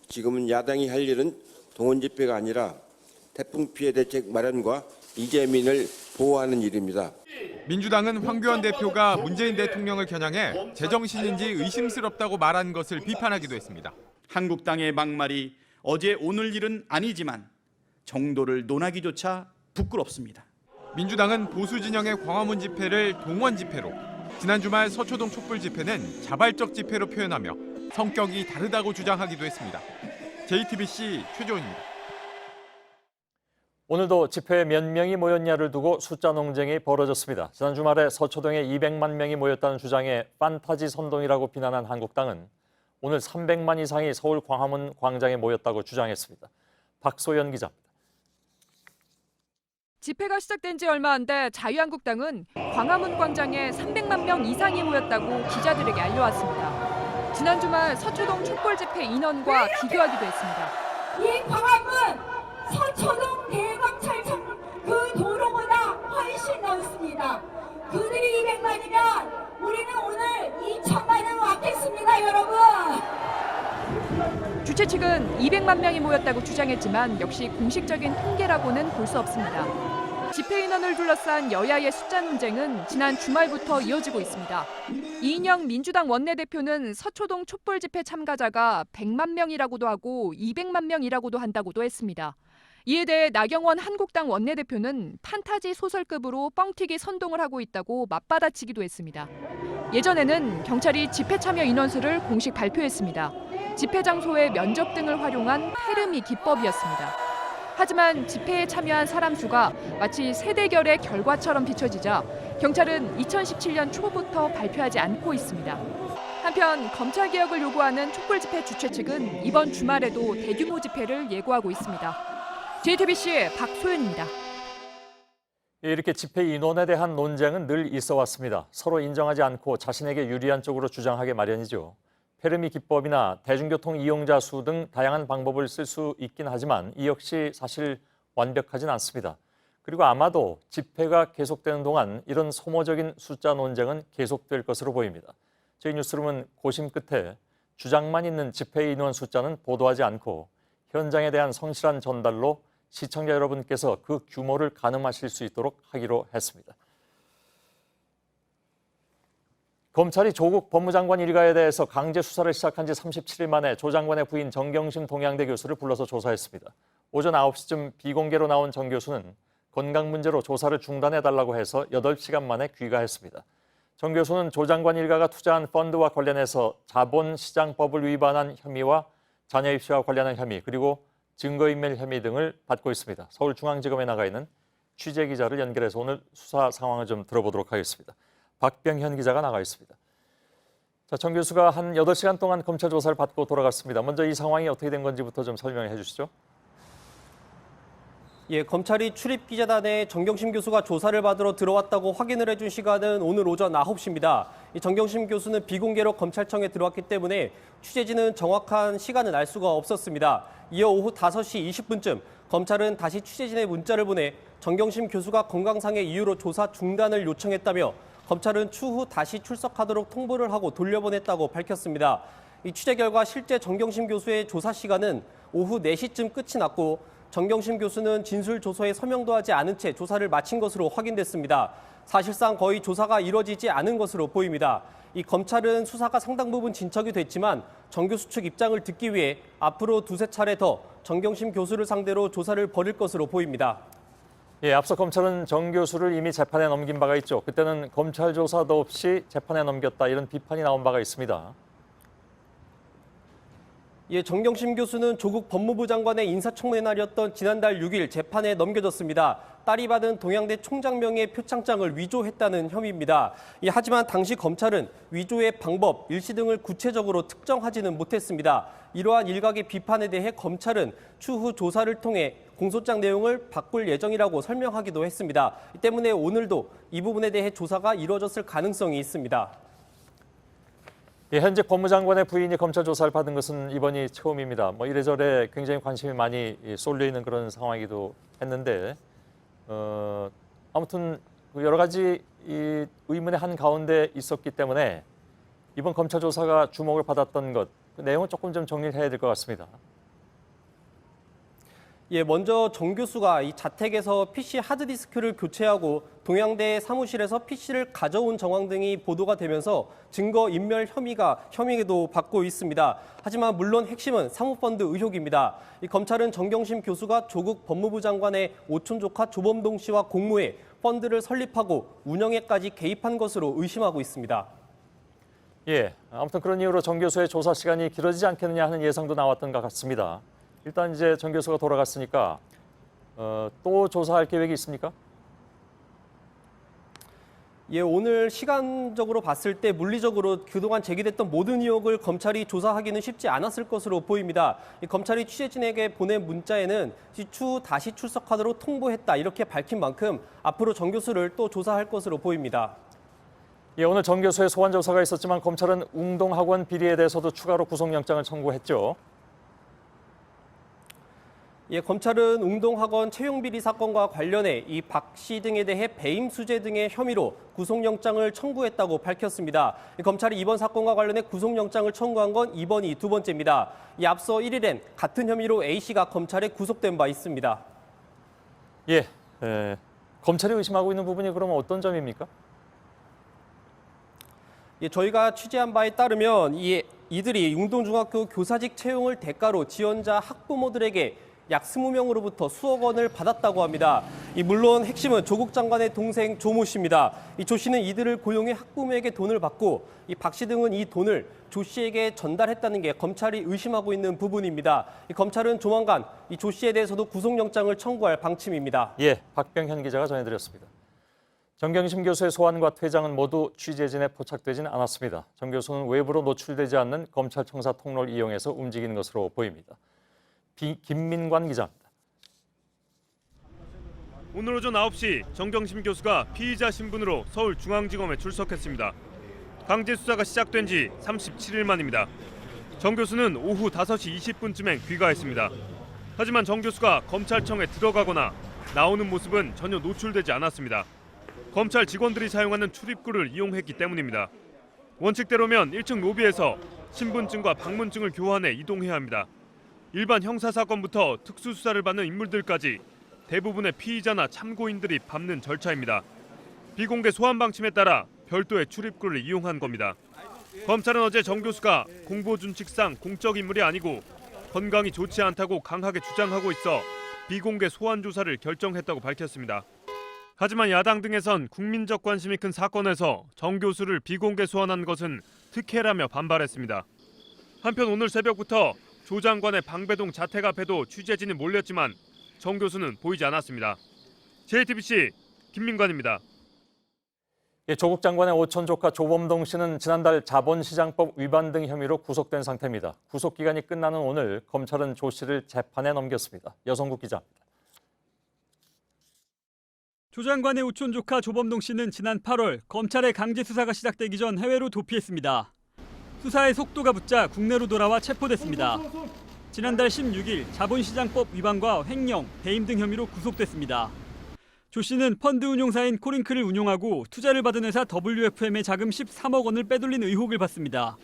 지금은 야당이 할 일은 동원 집회가 아니라 태풍 피해 대책 마련과 이재민을 보호하는 일입니다. 민주당은 황교안 대표가 문재인 대통령을 겨냥해 제정신인지 의심스럽다고 말한 것을 비판하기도 했습니다. 한국당의 막말이 어제 오늘 일은 아니지만 정도를 논하기조차 부끄럽습니다. 민주당은 보수 진영의 광화문 집회를 동원 집회로, 지난 주말 서초동 촛불 집회는 자발적 집회로 표현하며 성격이 다르다고 주장하기도 했습니다. JTBC 최재원입니다. 오늘도 집회에 몇 명이 모였냐를 두고 숫자 논쟁이 벌어졌습니다. 지난 주말에 서초동에 200만 명이 모였다는 주장에 판타지 선동이라고 비난한 한국당은 오늘 300만 이상이 서울 광화문 광장에 모였다고 주장했습니다. 박소연 기자입니다. 집회가 시작된 지 얼마 안 돼 자유한국당은 광화문 광장에 300만 명 이상이 모였다고 기자들에게 알려왔습니다. 지난 주말 서초동 촛불 집회 인원과 비교하기도 했습니다. 이 광화문 서초동 대광찰청 그 도로보다 훨씬 넓습니다. 그들이 200만이면 우리는 오늘 2천만은 왔겠습니다, 여러분. 주최 측은 200만 명이 모였다고 주장했지만 역시 공식적인 통계라고는 볼 수 없습니다. 집회 인원을 둘러싼 여야의 숫자 논쟁은 지난 주말부터 이어지고 있습니다. 이인영 민주당 원내대표는 서초동 촛불 집회 참가자가 100만 명이라고도 하고 200만 명이라고도 한다고도 했습니다. 이에 대해 나경원 한국당 원내대표는 판타지 소설급으로 뻥튀기 선동을 하고 있다고 맞받아치기도 했습니다. 예전에는 경찰이 집회 참여 인원수를 공식 발표했습니다. 집회 장소의 면접 등을 활용한 페르미 기법이었습니다. 하지만 집회에 참여한 사람 수가 마치 세대결의 결과처럼 비춰지자 경찰은 2017년 초부터 발표하지 않고 있습니다. 한편 검찰개혁을 요구하는 촛불집회 주최 측은 이번 주말에도 대규모 집회를 예고하고 있습니다. JTBC 박소연입니다. 이렇게 집회 인원에 대한 논쟁은 늘 있어 왔습니다. 서로 인정하지 않고 자신에게 유리한 쪽으로 주장하기 마련이죠. 페르미 기법이나 대중교통 이용자 수 등 다양한 방법을 쓸 수 있긴 하지만 이 역시 사실 완벽하진 않습니다. 그리고 아마도 집회가 계속되는 동안 이런 소모적인 숫자 논쟁은 계속될 것으로 보입니다. 저희 뉴스룸은 고심 끝에 주장만 있는 집회 인원 숫자는 보도하지 않고 현장에 대한 성실한 전달로 시청자 여러분께서 그 규모를 가늠하실 수 있도록 하기로 했습니다. 검찰이 조국 법무장관 일가에 대해서 강제 수사를 시작한 지 37일 만에 조 장관의 부인 정경심 동양대 교수를 불러서 조사했습니다. 오전 9시쯤 비공개로 나온 정 교수는 건강 문제로 조사를 중단해달라고 해서 8시간 만에 귀가했습니다. 정 교수는 조 장관 일가가 투자한 펀드와 관련해서 자본시장법을 위반한 혐의와 자녀 입시와 관련한 혐의 그리고 증거인멸 혐의 등을 받고 있습니다. 서울중앙지검에 나가 있는 취재기자를 연결해서 오늘 수사 상황을 좀 들어보도록 하겠습니다. 박병현 기자가 나가 있습니다. 자, 정 교수가 한 8시간 동안 검찰 조사를 받고 돌아갔습니다. 먼저 이 상황이 어떻게 된 건지부터 좀 설명해 주시죠. 예, 검찰이 출입기자단에 정경심 교수가 조사를 받으러 들어왔다고 확인을 해준 시간은 오늘 오전 9시입니다. 이 정경심 교수는 비공개로 검찰청에 들어왔기 때문에 취재진은 정확한 시간은 알 수가 없었습니다. 이어 오후 5시 20분쯤 검찰은 다시 취재진에 문자를 보내 정경심 교수가 건강상의 이유로 조사 중단을 요청했다며 검찰은 추후 다시 출석하도록 통보를 하고 돌려보냈다고 밝혔습니다. 이 취재 결과 실제 정경심 교수의 조사 시간은 오후 4시쯤 끝이 났고 정경심 교수는 진술 조서에 서명도 하지 않은 채 조사를 마친 것으로 확인됐습니다. 사실상 거의 조사가 이뤄지지 않은 것으로 보입니다. 이 검찰은 수사가 상당 부분 진척이 됐지만 정 교수 측 입장을 듣기 위해 앞으로 2-3차례 더 정경심 교수를 상대로 조사를 벌일 것으로 보입니다. 예, 앞서 검찰은 정 교수를 이미 재판에 넘긴 바가 있죠. 그때는 검찰 조사도 없이 재판에 넘겼다 이런 비판이 나온 바가 있습니다. 예, 정경심 교수는 조국 법무부 장관의 인사청문회 날이었던 지난달 6일 재판에 넘겨졌습니다. 딸이 받은 동양대 총장명의 표창장을 위조했다는 혐의입니다. 하지만 당시 검찰은 위조의 방법, 일시 등을 구체적으로 특정하지는 못했습니다. 이러한 일각의 비판에 대해 검찰은 추후 조사를 통해 공소장 내용을 바꿀 예정이라고 설명하기도 했습니다. 때문에 오늘도 이 부분에 대해 조사가 이루어졌을 가능성이 있습니다. 예, 현재 법무장관의 부인이 검찰 조사를 받은 것은 이번이 처음입니다. 이래저래 굉장히 관심이 많이 쏠려 있는 그런 상황이기도 했는데 아무튼 여러 가지 이 의문의 한 가운데 있었기 때문에 이번 검찰 조사가 주목을 받았던 것, 그 내용은 조금 좀 정리를 해야 될 것 같습니다. 예, 먼저 정 교수가 이 자택에서 PC 하드디스크를 교체하고 동양대 사무실에서 PC를 가져온 정황 등이 보도가 되면서 증거인멸 혐의도 받고 있습니다. 하지만 물론 핵심은 사모펀드 의혹입니다. 이 검찰은 정경심 교수가 조국 법무부 장관의 오촌 조카 조범동 씨와 공모해 펀드를 설립하고 운영에까지 개입한 것으로 의심하고 있습니다. 예, 아무튼 그런 이유로 정 교수의 조사 시간이 길어지지 않겠느냐 하는 예상도 나왔던 것 같습니다. 일단 이제 정 교수가 돌아갔으니까 또 조사할 계획이 있습니까? 예, 오늘 시간적으로 봤을 때 물리적으로 그동안 제기됐던 모든 의혹을 검찰이 조사하기는 쉽지 않았을 것으로 보입니다. 검찰이 취재진에게 보낸 문자에는 추후 다시 출석하도록 통보했다 이렇게 밝힌 만큼 앞으로 정 교수를 또 조사할 것으로 보입니다. 예, 오늘 정 교수의 소환 조사가 있었지만 검찰은 웅동학원 비리에 대해서도 추가로 구속영장을 청구했죠. 예, 검찰은 웅동학원 채용비리 사건과 관련해 이 박 씨 등에 대해 배임 수재 등의 혐의로 구속영장을 청구했다고 밝혔습니다. 검찰이 이번 사건과 관련해 구속영장을 청구한 건 이번이 두 번째입니다. 앞서 1일엔 같은 혐의로 A 씨가 검찰에 구속된 바 있습니다. 예, 검찰이 의심하고 있는 부분이 그러면 어떤 점입니까? 예, 저희가 취재한 바에 따르면 이들이 웅동중학교 교사직 채용을 대가로 지원자 학부모들에게 약 20명으로부터 수억 원을 받았다고 합니다. 물론 핵심은 조국 장관의 동생 조모 씨입니다. 조 씨는 이들을 고용해 학부모에게 돈을 받고 박 씨 등은 이 돈을 조 씨에게 전달했다는 게 검찰이 의심하고 있는 부분입니다. 검찰은 조만간 조 씨에 대해서도 구속영장을 청구할 방침입니다. 예, 박병현 기자가 전해드렸습니다. 정경심 교수의 소환과 퇴장은 모두 취재진에 포착되진 않았습니다. 정 교수는 외부로 노출되지 않는 검찰청사 통로를 이용해서 움직이는 것으로 보입니다. 김민관 기자입니다. 오늘 오전 9시 정경심 교수가 피의자 신분으로 서울중앙지검에 출석했습니다. 강제 수사가 시작된 지 37일 만입니다. 정 교수는 오후 5시 20분쯤엔 귀가했습니다. 하지만 정 교수가 검찰청에 들어가거나 나오는 모습은 전혀 노출되지 않았습니다. 검찰 직원들이 사용하는 출입구를 이용했기 때문입니다. 원칙대로면 1층 로비에서 신분증과 방문증을 교환해 이동해야 합니다. 일반 형사사건부터 특수수사를 받는 인물들까지 대부분의 피의자나 참고인들이 밟는 절차입니다. 비공개 소환 방침에 따라 별도의 출입구를 이용한 겁니다. 검찰은 어제 정 교수가 공보준칙상 공적 인물이 아니고 건강이 좋지 않다고 강하게 주장하고 있어 비공개 소환 조사를 결정했다고 밝혔습니다. 하지만 야당 등에선 국민적 관심이 큰 사건에서 정 교수를 비공개 소환한 것은 특혜라며 반발했습니다. 한편 오늘 새벽부터 조 장관의 방배동 자택 앞에도 취재진이 몰렸지만 정 교수는 보이지 않았습니다. JTBC 김민관입니다. 예, 조국 장관의 오촌 조카 조범동 씨는 지난달 자본시장법 위반 등 혐의로 구속된 상태입니다. 구속 기간이 끝나는 오늘 검찰은 조 씨를 재판에 넘겼습니다. 여성국 기자입니다. 조 장관의 오촌 조카 조범동 씨는 지난 8월 검찰의 강제 수사가 시작되기 전 해외로 도피했습니다. 수사의 속도가 붙자 국내로 돌아와 체포됐습니다. 지난달 16일 자본시장법 위반과 횡령, 배임 등 혐의로 구속됐습니다. 조 씨는 펀드 운용사인 코링크를 운용하고 투자를 받은 회사 WFM의 자금 13억 원을 빼돌린 의혹을 받습니다.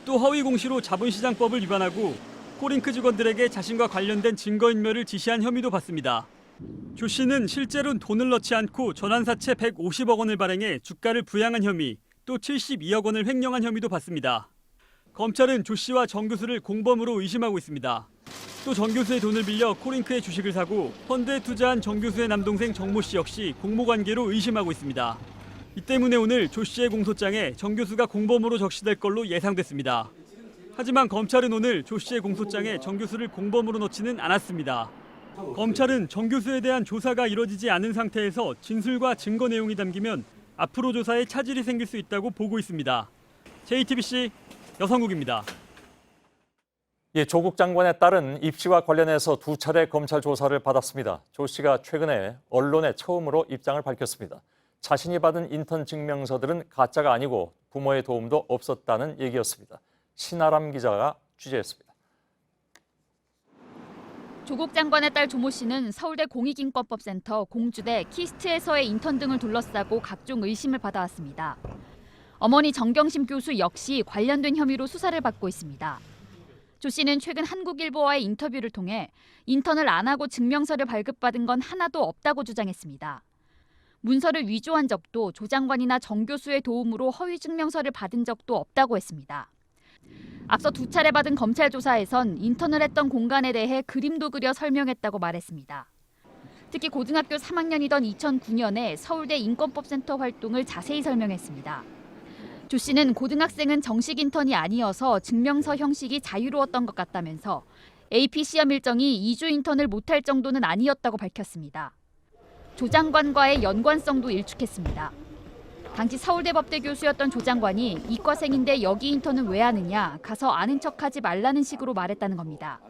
또 허위 공시로 자본시장법을 위반하고 코링크 직원들에게 자신과 관련된 증거인멸을 지시한 혐의도 받습니다. 조 씨는 실제로는 돈을 넣지 않고 전환사채 150억 원을 발행해 주가를 부양한 혐의, 또 72억 원을 횡령한 혐의도 받습니다. 검찰은 조 씨와 정 교수를 공범으로 의심하고 있습니다. 또 정 교수의 돈을 빌려 코링크의 주식을 사고 펀드에 투자한 정 교수의 남동생 정모 씨 역시 공모관계로 의심하고 있습니다. 이 때문에 오늘 조 씨의 공소장에 정 교수가 공범으로 적시될 걸로 예상됐습니다. 하지만 검찰은 오늘 조 씨의 공소장에 정 교수를 공범으로 넣지는 않았습니다. 검찰은 정 교수에 대한 조사가 이뤄지지 않은 상태에서 진술과 증거 내용이 담기면 앞으로 조사에 차질이 생길 수 있다고 보고 있습니다. JTBC 여성국입니다. 예, 조국 장관의 딸은 입시와 관련해서 2차례 검찰 조사를 받았습니다. 조 씨가 최근에 언론에 처음으로 입장을 밝혔습니다. 자신이 받은 인턴 증명서들은 가짜가 아니고 부모의 도움도 없었다는 얘기였습니다. 신아람 기자가 취재했습니다. 조국 장관의 딸 조모 씨는 서울대 공익인권법센터 공주대 키스트에서의 인턴 등을 둘러싸고 각종 의심을 받아왔습니다. 어머니 정경심 교수 역시 관련된 혐의로 수사를 받고 있습니다. 조 씨는 최근 한국일보와의 인터뷰를 통해 인턴을 안 하고 증명서를 발급받은 건 하나도 없다고 주장했습니다. 문서를 위조한 적도 조 장관이나 정 교수의 도움으로 허위 증명서를 받은 적도 없다고 했습니다. 앞서 2차례 받은 검찰 조사에선 인턴을 했던 공간에 대해 그림도 그려 설명했다고 말했습니다. 특히 고등학교 3학년이던 2009년에 서울대 인권법센터 활동을 자세히 설명했습니다. 조 씨는 고등학생은 정식 인턴이 아니어서 증명서 형식이 자유로웠던 것 같다면서 AP 시험 일정이 2주 인턴을 못할 정도는 아니었다고 밝혔습니다. 조 장관과의 연관성도 일축했습니다. 당시 서울대 법대 교수였던 조 장관이 이과생인데 여기 인턴은 왜 하느냐, 가서 아는 척하지 말라는 식으로 말했다는 겁니다.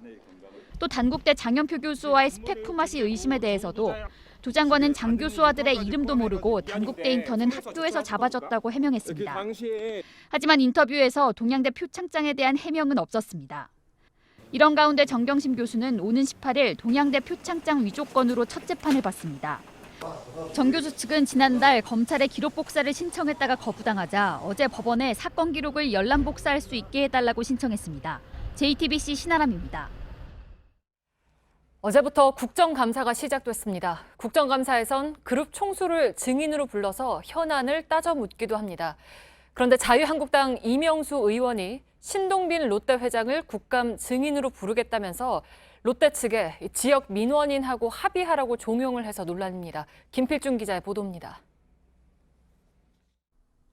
또 단국대 장현표 교수와의 스펙 품앗이 의심에 대해서도 조 장관은 장 교수 아들의 이름도 모르고 단국대 인턴은 학교에서 잡아줬다고 해명했습니다. 하지만 인터뷰에서 동양대 표창장에 대한 해명은 없었습니다. 이런 가운데 정경심 교수는 오는 18일 동양대 표창장 위조 건으로 첫 재판을 받습니다. 정 교수 측은 지난달 검찰에 기록 복사를 신청했다가 거부당하자 어제 법원에 사건 기록을 열람 복사할 수 있게 해달라고 신청했습니다. JTBC 신아람입니다. 어제부터 국정감사가 시작됐습니다. 국정감사에선 그룹 총수를 증인으로 불러서 현안을 따져 묻기도 합니다. 그런데 자유한국당 이명수 의원이 신동빈 롯데 회장을 국감 증인으로 부르겠다면서 롯데 측에 지역 민원인하고 합의하라고 종용을 해서 논란입니다. 김필중 기자의 보도입니다.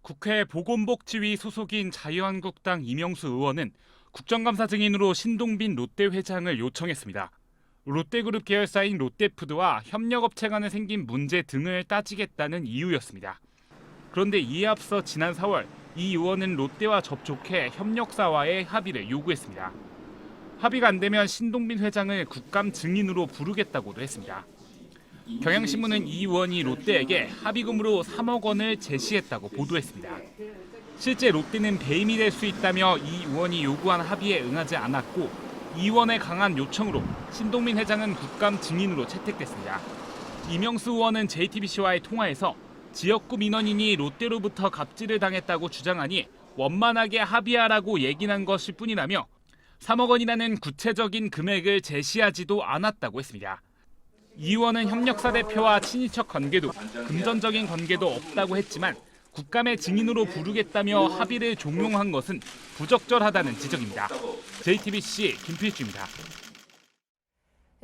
국회 보건복지위 소속인 자유한국당 이명수 의원은 국정감사 증인으로 신동빈 롯데 회장을 요청했습니다. 롯데그룹 계열사인 롯데푸드와 협력업체 간에 생긴 문제 등을 따지겠다는 이유였습니다. 그런데 이에 앞서 지난 4월 이 의원은 롯데와 접촉해 협력사와의 합의를 요구했습니다. 합의가 안 되면 신동빈 회장을 국감 증인으로 부르겠다고도 했습니다. 경향신문은 이 의원이 롯데에게 합의금으로 3억 원을 제시했다고 보도했습니다. 실제 롯데는 배임이 될 수 있다며 이 의원이 요구한 합의에 응하지 않았고 이 의원의 강한 요청으로 신동빈 회장은 국감 증인으로 채택됐습니다. 이명수 의원은 JTBC와의 통화에서 지역구 민원인이 롯데로부터 갑질을 당했다고 주장하니 원만하게 합의하라고 얘기한 것일 뿐이라며 3억 원이라는 구체적인 금액을 제시하지도 않았다고 했습니다. 이 의원은 협력사 대표와 친인척 관계도 금전적인 관계도 없다고 했지만 국감의 증인으로 부르겠다며 합의를 종용한 것은 부적절하다는 지적입니다. JTBC 김필주입니다.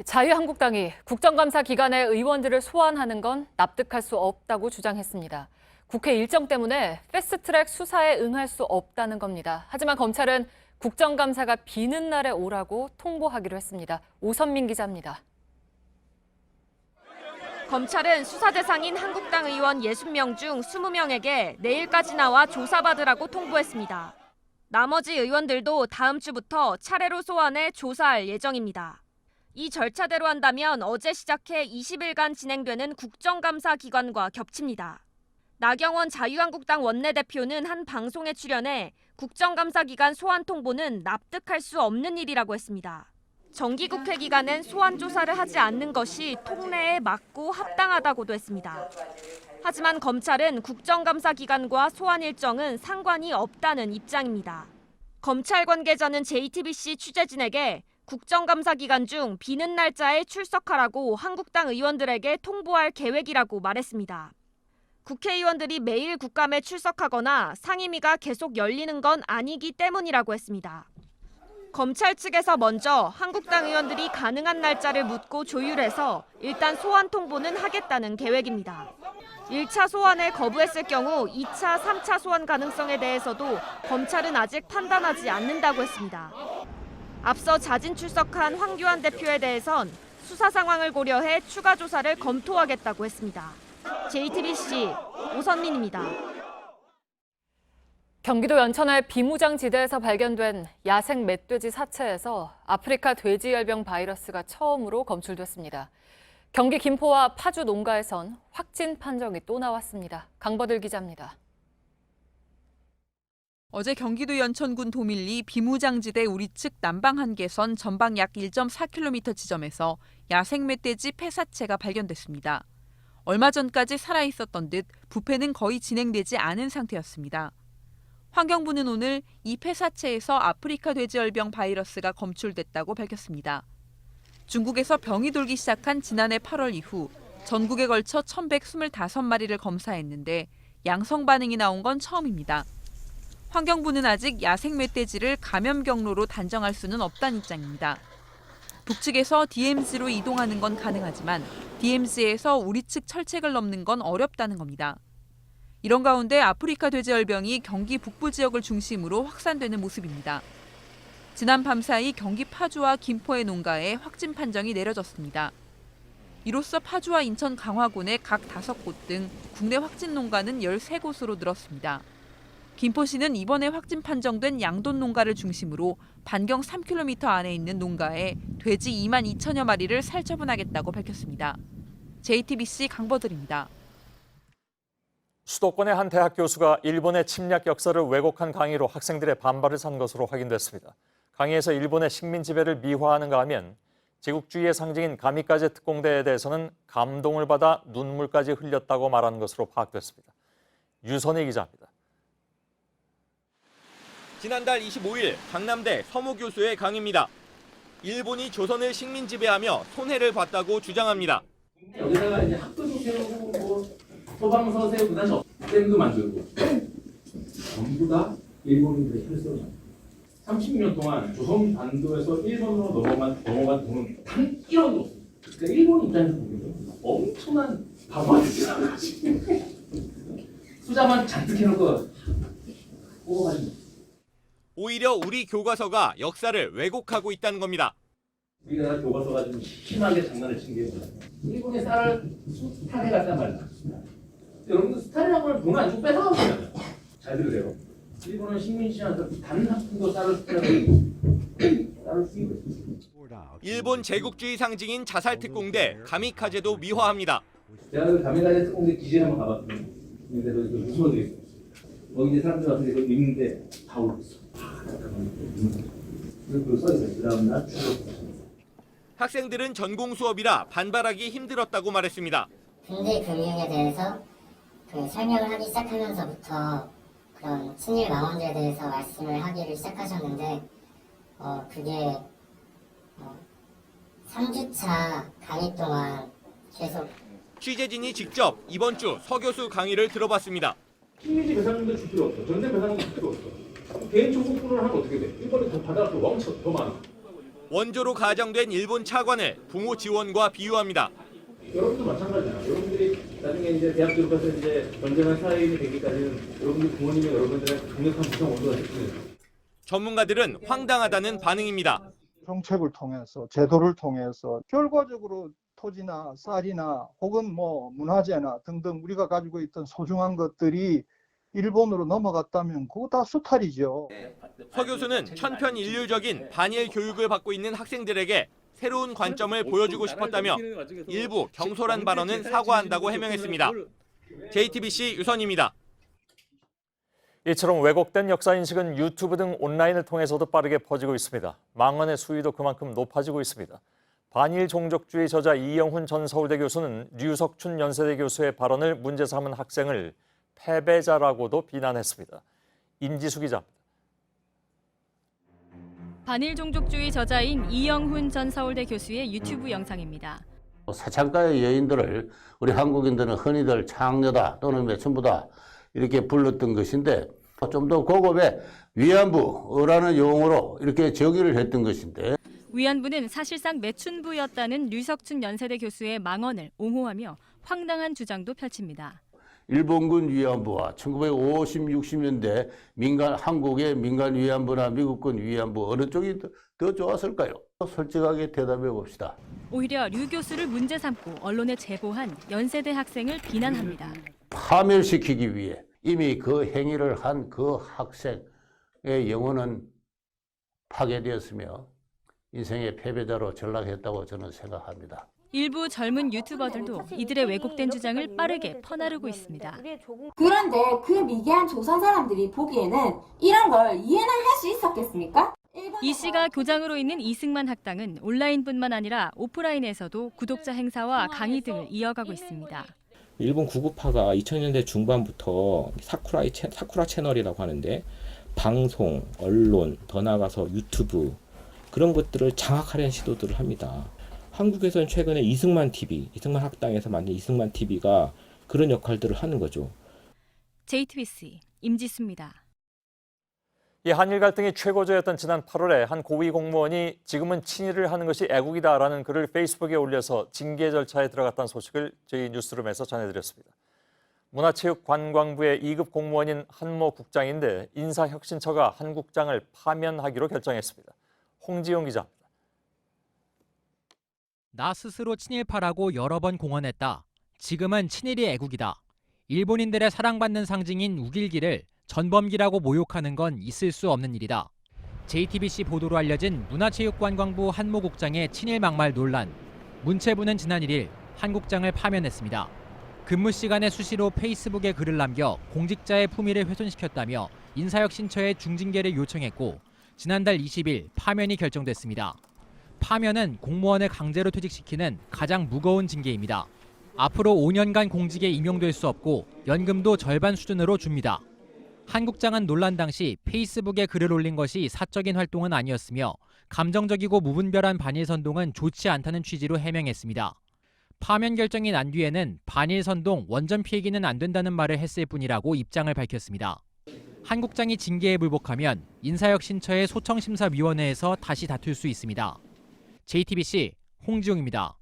자유한국당이 국정감사 기간에 의원들을 소환하는 건 납득할 수 없다고 주장했습니다. 국회 일정 때문에 패스트트랙 수사에 응할 수 없다는 겁니다. 하지만 검찰은 국정감사가 비는 날에 오라고 통보하기로 했습니다. 오선민 기자입니다. 검찰은 수사 대상인 한국당 의원 60명 중 20명에게 내일까지 나와 조사받으라고 통보했습니다. 나머지 의원들도 다음 주부터 차례로 소환해 조사할 예정입니다. 이 절차대로 한다면 어제 시작해 20일간 진행되는 국정감사 기간과 겹칩니다. 나경원 자유한국당 원내대표는 한 방송에 출연해 국정감사 기간 소환 통보는 납득할 수 없는 일이라고 했습니다. 정기국회 기간엔 소환 조사를 하지 않는 것이 통례에 맞고 합당하다고도 했습니다. 하지만 검찰은 국정감사 기간과 소환 일정은 상관이 없다는 입장입니다. 검찰 관계자는 JTBC 취재진에게 국정감사 기간 중 비는 날짜에 출석하라고 한국당 의원들에게 통보할 계획이라고 말했습니다. 국회의원들이 매일 국감에 출석하거나 상임위가 계속 열리는 건 아니기 때문이라고 했습니다. 검찰 측에서 먼저 한국당 의원들이 가능한 날짜를 묻고 조율해서 일단 소환 통보는 하겠다는 계획입니다. 1차 소환을 거부했을 경우 2차, 3차 소환 가능성에 대해서도 검찰은 아직 판단하지 않는다고 했습니다. 앞서 자진 출석한 황교안 대표에 대해선 수사 상황을 고려해 추가 조사를 검토하겠다고 했습니다. JTBC 오선민입니다. 경기도 연천의 비무장지대에서 발견된 야생 멧돼지 사체에서 아프리카 돼지열병 바이러스가 처음으로 검출됐습니다. 경기 김포와 파주 농가에선 확진 판정이 또 나왔습니다. 강버들 기자입니다. 어제 경기도 연천군 도밀리 비무장지대 우리측 남방 한계선 전방 약 1.4km 지점에서 야생 멧돼지 폐사체가 발견됐습니다. 얼마 전까지 살아있었던 듯 부패는 거의 진행되지 않은 상태였습니다. 환경부는 오늘 이 폐사체에서 아프리카 돼지열병 바이러스가 검출됐다고 밝혔습니다. 중국에서 병이 돌기 시작한 지난해 8월 이후 전국에 걸쳐 1,125마리를 검사했는데 양성 반응이 나온 건 처음입니다. 환경부는 아직 야생 멧돼지를 감염 경로로 단정할 수는 없다는 입장입니다. 북측에서 DMZ로 이동하는 건 가능하지만 DMZ에서 우리 측 철책을 넘는 건 어렵다는 겁니다. 이런 가운데 아프리카 돼지열병이 경기 북부 지역을 중심으로 확산되는 모습입니다. 지난 밤 사이 경기 파주와 김포의 농가에 확진 판정이 내려졌습니다. 이로써 파주와 인천 강화군의 각 5곳 등 국내 확진 농가는 13곳으로 늘었습니다. 김포시는 이번에 확진 판정된 양돈 농가를 중심으로 반경 3km 안에 있는 농가에 돼지 2만 2천여 마리를 살처분하겠다고 밝혔습니다. JTBC 강버들입니다. 수도권의 한 대학 교수가 일본의 침략 역사를 왜곡한 강의로 학생들의 반발을 산 것으로 확인됐습니다. 강의에서 일본의 식민 지배를 미화하는가 하면 제국주의의 상징인 가미카제 특공대에 대해서는 감동을 받아 눈물까지 흘렸다고 말한 것으로 파악됐습니다. 유선희 기자입니다. 지난달 25일 강남대 서무 교수의 강의입니다. 일본이 조선을 식민 지배하며 손해를 봤다고 주장합니다. 여기다가 이제 학교도 세우고 뭐 소방서 세우고 그다음에 댐도 만들고 전부 다 일본인들의 혈세로 30년 동안 조선 반도에서 일본으로 넘어간 돈은 단 1원도 없습니다. 그러니까 일본 입장에서 보면 엄청난 바보짓을 가지고 수자만 잔뜩 해놓고 뽑아가지고. 오히려 우리 교과서가 역사를 왜곡하고 있다는 겁니다. 우리나라 교과서가 좀 심하게 장난을 친 게 뭐야? 일본의 쌀을 스탈에 갔단 말이야. 여러분들 스탈이라고 하면 돈 안 주고 뺏어간 거잖아요. 잘 들으세요. 일본은 식민지한테 단 한 푼도 쌀을 스탈하고 쌀을 쓰이고 있습니다. 일본 제국주의 상징인 자살특공대 가미카제도 미화합니다. 제가 그 가미카제 특공대 기지를 한번 가봤거든요. 근데 거기 무서워져 있어요. 거기 이제 사람들 와서 이거 읽는데 다 울고 있어. 그리고 써 있어요. 그다음 날 학생들은 전공 수업이라 반발하기 힘들었다고 말했습니다. 근대 금융에 대해서 그 설명을 하기 시작하면서부터 그런 친일 망원제에 대해서 말씀을 하기를 시작하셨는데 그게 3주차 강의 동안 계속 취재진이 직접 이번 주 서 교수 강의를 들어봤습니다. 식민지 배상금도 줄 필요 없어. 전세 배상금도 줄 필요 없어. 개인 청구권을 하면 어떻게 돼? 일본이 더 받아서 왕쳐 더 많아. 원조로 가정된 일본 차관을 부모 지원과 비유합니다. 여러분도 마찬가지야. 여러분들이 나중에 이제 대학 졸업해서 이제 전쟁한 사회인이 되기까지는 여러분들 부모님이 여러분들의 강력한 구성 원조가 됐습니다. 전문가들은 황당하다는 반응입니다. 정책을 통해서 제도를 통해서 결과적으로 토지나 쌀이나 혹은 뭐 문화재나 등등 우리가 가지고 있던 소중한 것들이 일본으로 넘어갔다면 그거 다 수탈이죠. 서 교수는 천편일률적인 반일 교육을 받고 있는 학생들에게 새로운 관점을 보여주고 싶었다며 일부 경솔한 발언은 사과한다고 해명했습니다. JTBC 유선입니다. 이처럼 왜곡된 역사인식은 유튜브 등 온라인을 통해서도 빠르게 퍼지고 있습니다. 망언의 수위도 그만큼 높아지고 있습니다. 반일 종족주의 저자 이영훈 전 서울대 교수는 류석춘 연세대 교수의 발언을 문제 삼은 학생을 패배자라고도 비난했습니다. 임지수 기자입니다. 반일 종족주의 저자인 이영훈 전 서울대 교수의 유튜브 영상입니다. 사창가의 여인들을 우리 한국인들은 흔히들 창녀다 또는 매춘부다 이렇게 불렀던 것인데 좀 더 고급의 위안부라는 용어로 이렇게 정의를 했던 것인데 위안부는 사실상 매춘부였다는 류석춘 연세대 교수의 망언을 옹호하며 황당한 주장도 펼칩니다. 일본군 위안부와 1950, 60년대 한국의 민간 위안부나 미국군 위안부 어느 쪽이 더 좋았을까요? 솔직하게 대답해 봅시다. 오히려 류 교수를 문제 삼고 언론에 제보한 연세대 학생을 비난합니다. 파멸시키기 위해 이미 그 행위를 한 그 학생의 영혼은 파괴되었으며 인생의 패배자로 전락했다고 저는 생각합니다. 일부 젊은 유튜버들도 이들의 왜곡된 주장을 빠르게 퍼나르고 있습니다. 그런데 그 미개한 조선 사람들이 보기에는 이런 걸 이해나 할 수 있었겠습니까? 이 씨가 교장으로 있는 이승만 학당은 온라인뿐만 아니라 오프라인에서도 구독자 행사와 강의 등을 이어가고 있습니다. 일본 구구파가 2000년대 중반부터 사쿠라 채널이라고 하는데 방송, 언론, 더 나아가서 유튜브 그런 것들을 장악하려는 시도들을 합니다. 한국에서는 최근에 이승만 학당에서 만든 이승만 TV가 그런 역할들을 하는 거죠. JTBC 임지수입니다. 이 한일 갈등이 최고조였던 지난 8월에 한 고위 공무원이 지금은 친일을 하는 것이 애국이다라는 글을 페이스북에 올려서 징계 절차에 들어갔다는 소식을 저희 뉴스룸에서 전해드렸습니다. 문화체육관광부의 2급 공무원인 한모 국장인데 인사혁신처가 한 국장을 파면하기로 결정했습니다. 홍지용 기자입니다. 나 스스로 친일파라고 여러 번 공언했다. 지금은 친일이 애국이다. 일본인들의 사랑받는 상징인 우길기를 전범기라고 모욕하는 건 있을 수 없는 일이다. JTBC 보도로 알려진 문화체육관광부 한모 국장의 친일 막말 논란. 문체부는 지난 1일 한 국장을 파면했습니다. 근무 시간에 수시로 페이스북에 글을 남겨 공직자의 품위를 훼손시켰다며 인사혁신처에 중징계를 요청했고 지난달 20일 파면이 결정됐습니다. 파면은 공무원을 강제로 퇴직시키는 가장 무거운 징계입니다. 앞으로 5년간 공직에 임용될 수 없고 연금도 절반 수준으로 줍니다. 한 국장은 논란 당시 페이스북에 글을 올린 것이 사적인 활동은 아니었으며 감정적이고 무분별한 반일 선동은 좋지 않다는 취지로 해명했습니다. 파면 결정이 난 뒤에는 반일 선동 원전 피해기는 안 된다는 말을 했을 뿐이라고 입장을 밝혔습니다. 한 국장이 징계에 불복하면 인사혁신처의 소청심사위원회에서 다시 다툴 수 있습니다. JTBC 홍지웅입니다.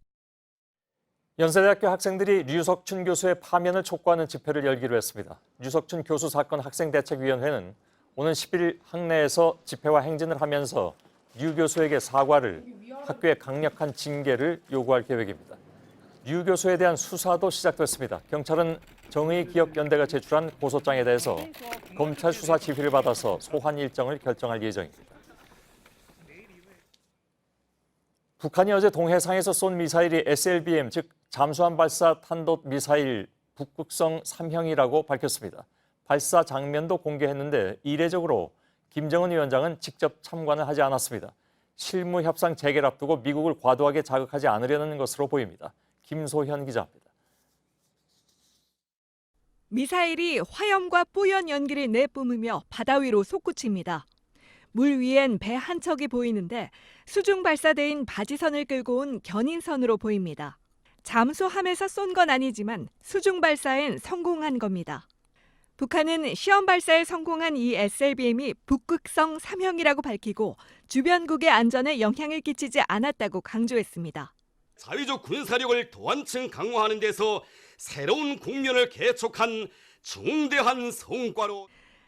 연세대학교 학생들이 류석춘 교수의 파면을 촉구하는 집회를 열기로 했습니다. 류석춘 교수 사건 학생대책위원회는 오는 10일 학내에서 집회와 행진을 하면서 류 교수에게 사과를, 학교의 강력한 징계를 요구할 계획입니다. 류 교수에 대한 수사도 시작됐습니다. 경찰은 정의기억연대가 제출한 고소장에 대해서 검찰 수사 지휘를 받아서 소환 일정을 결정할 예정입니다. 북한이 어제 동해상에서 쏜 미사일이 SLBM, 즉 잠수함 발사 탄도미사일 북극성 3형이라고 밝혔습니다. 발사 장면도 공개했는데 이례적으로 김정은 위원장은 직접 참관을 하지 않았습니다. 실무 협상 재개를 앞두고 미국을 과도하게 자극하지 않으려는 것으로 보입니다. 김소현 기자입니다. 미사일이 화염과 뽀연 연기를 내뿜으며 바다 위로 솟구칩니다. 물 위엔 배 한 척이 보이는데 수중 발사대인 바지선을 끌고 온 견인선으로 보입니다. 잠수함에서 쏜 건 아니지만 수중 발사엔 성공한 겁니다. 북한은 시험 발사에 성공한 이 SLBM이 북극성 3형이라고 밝히고 주변국의 안전에 영향을 끼치지 않았다고 강조했습니다. 자위적 군사력을 더 한층 강화하는 데서 새로운 국면을 개척한 중대한 성과로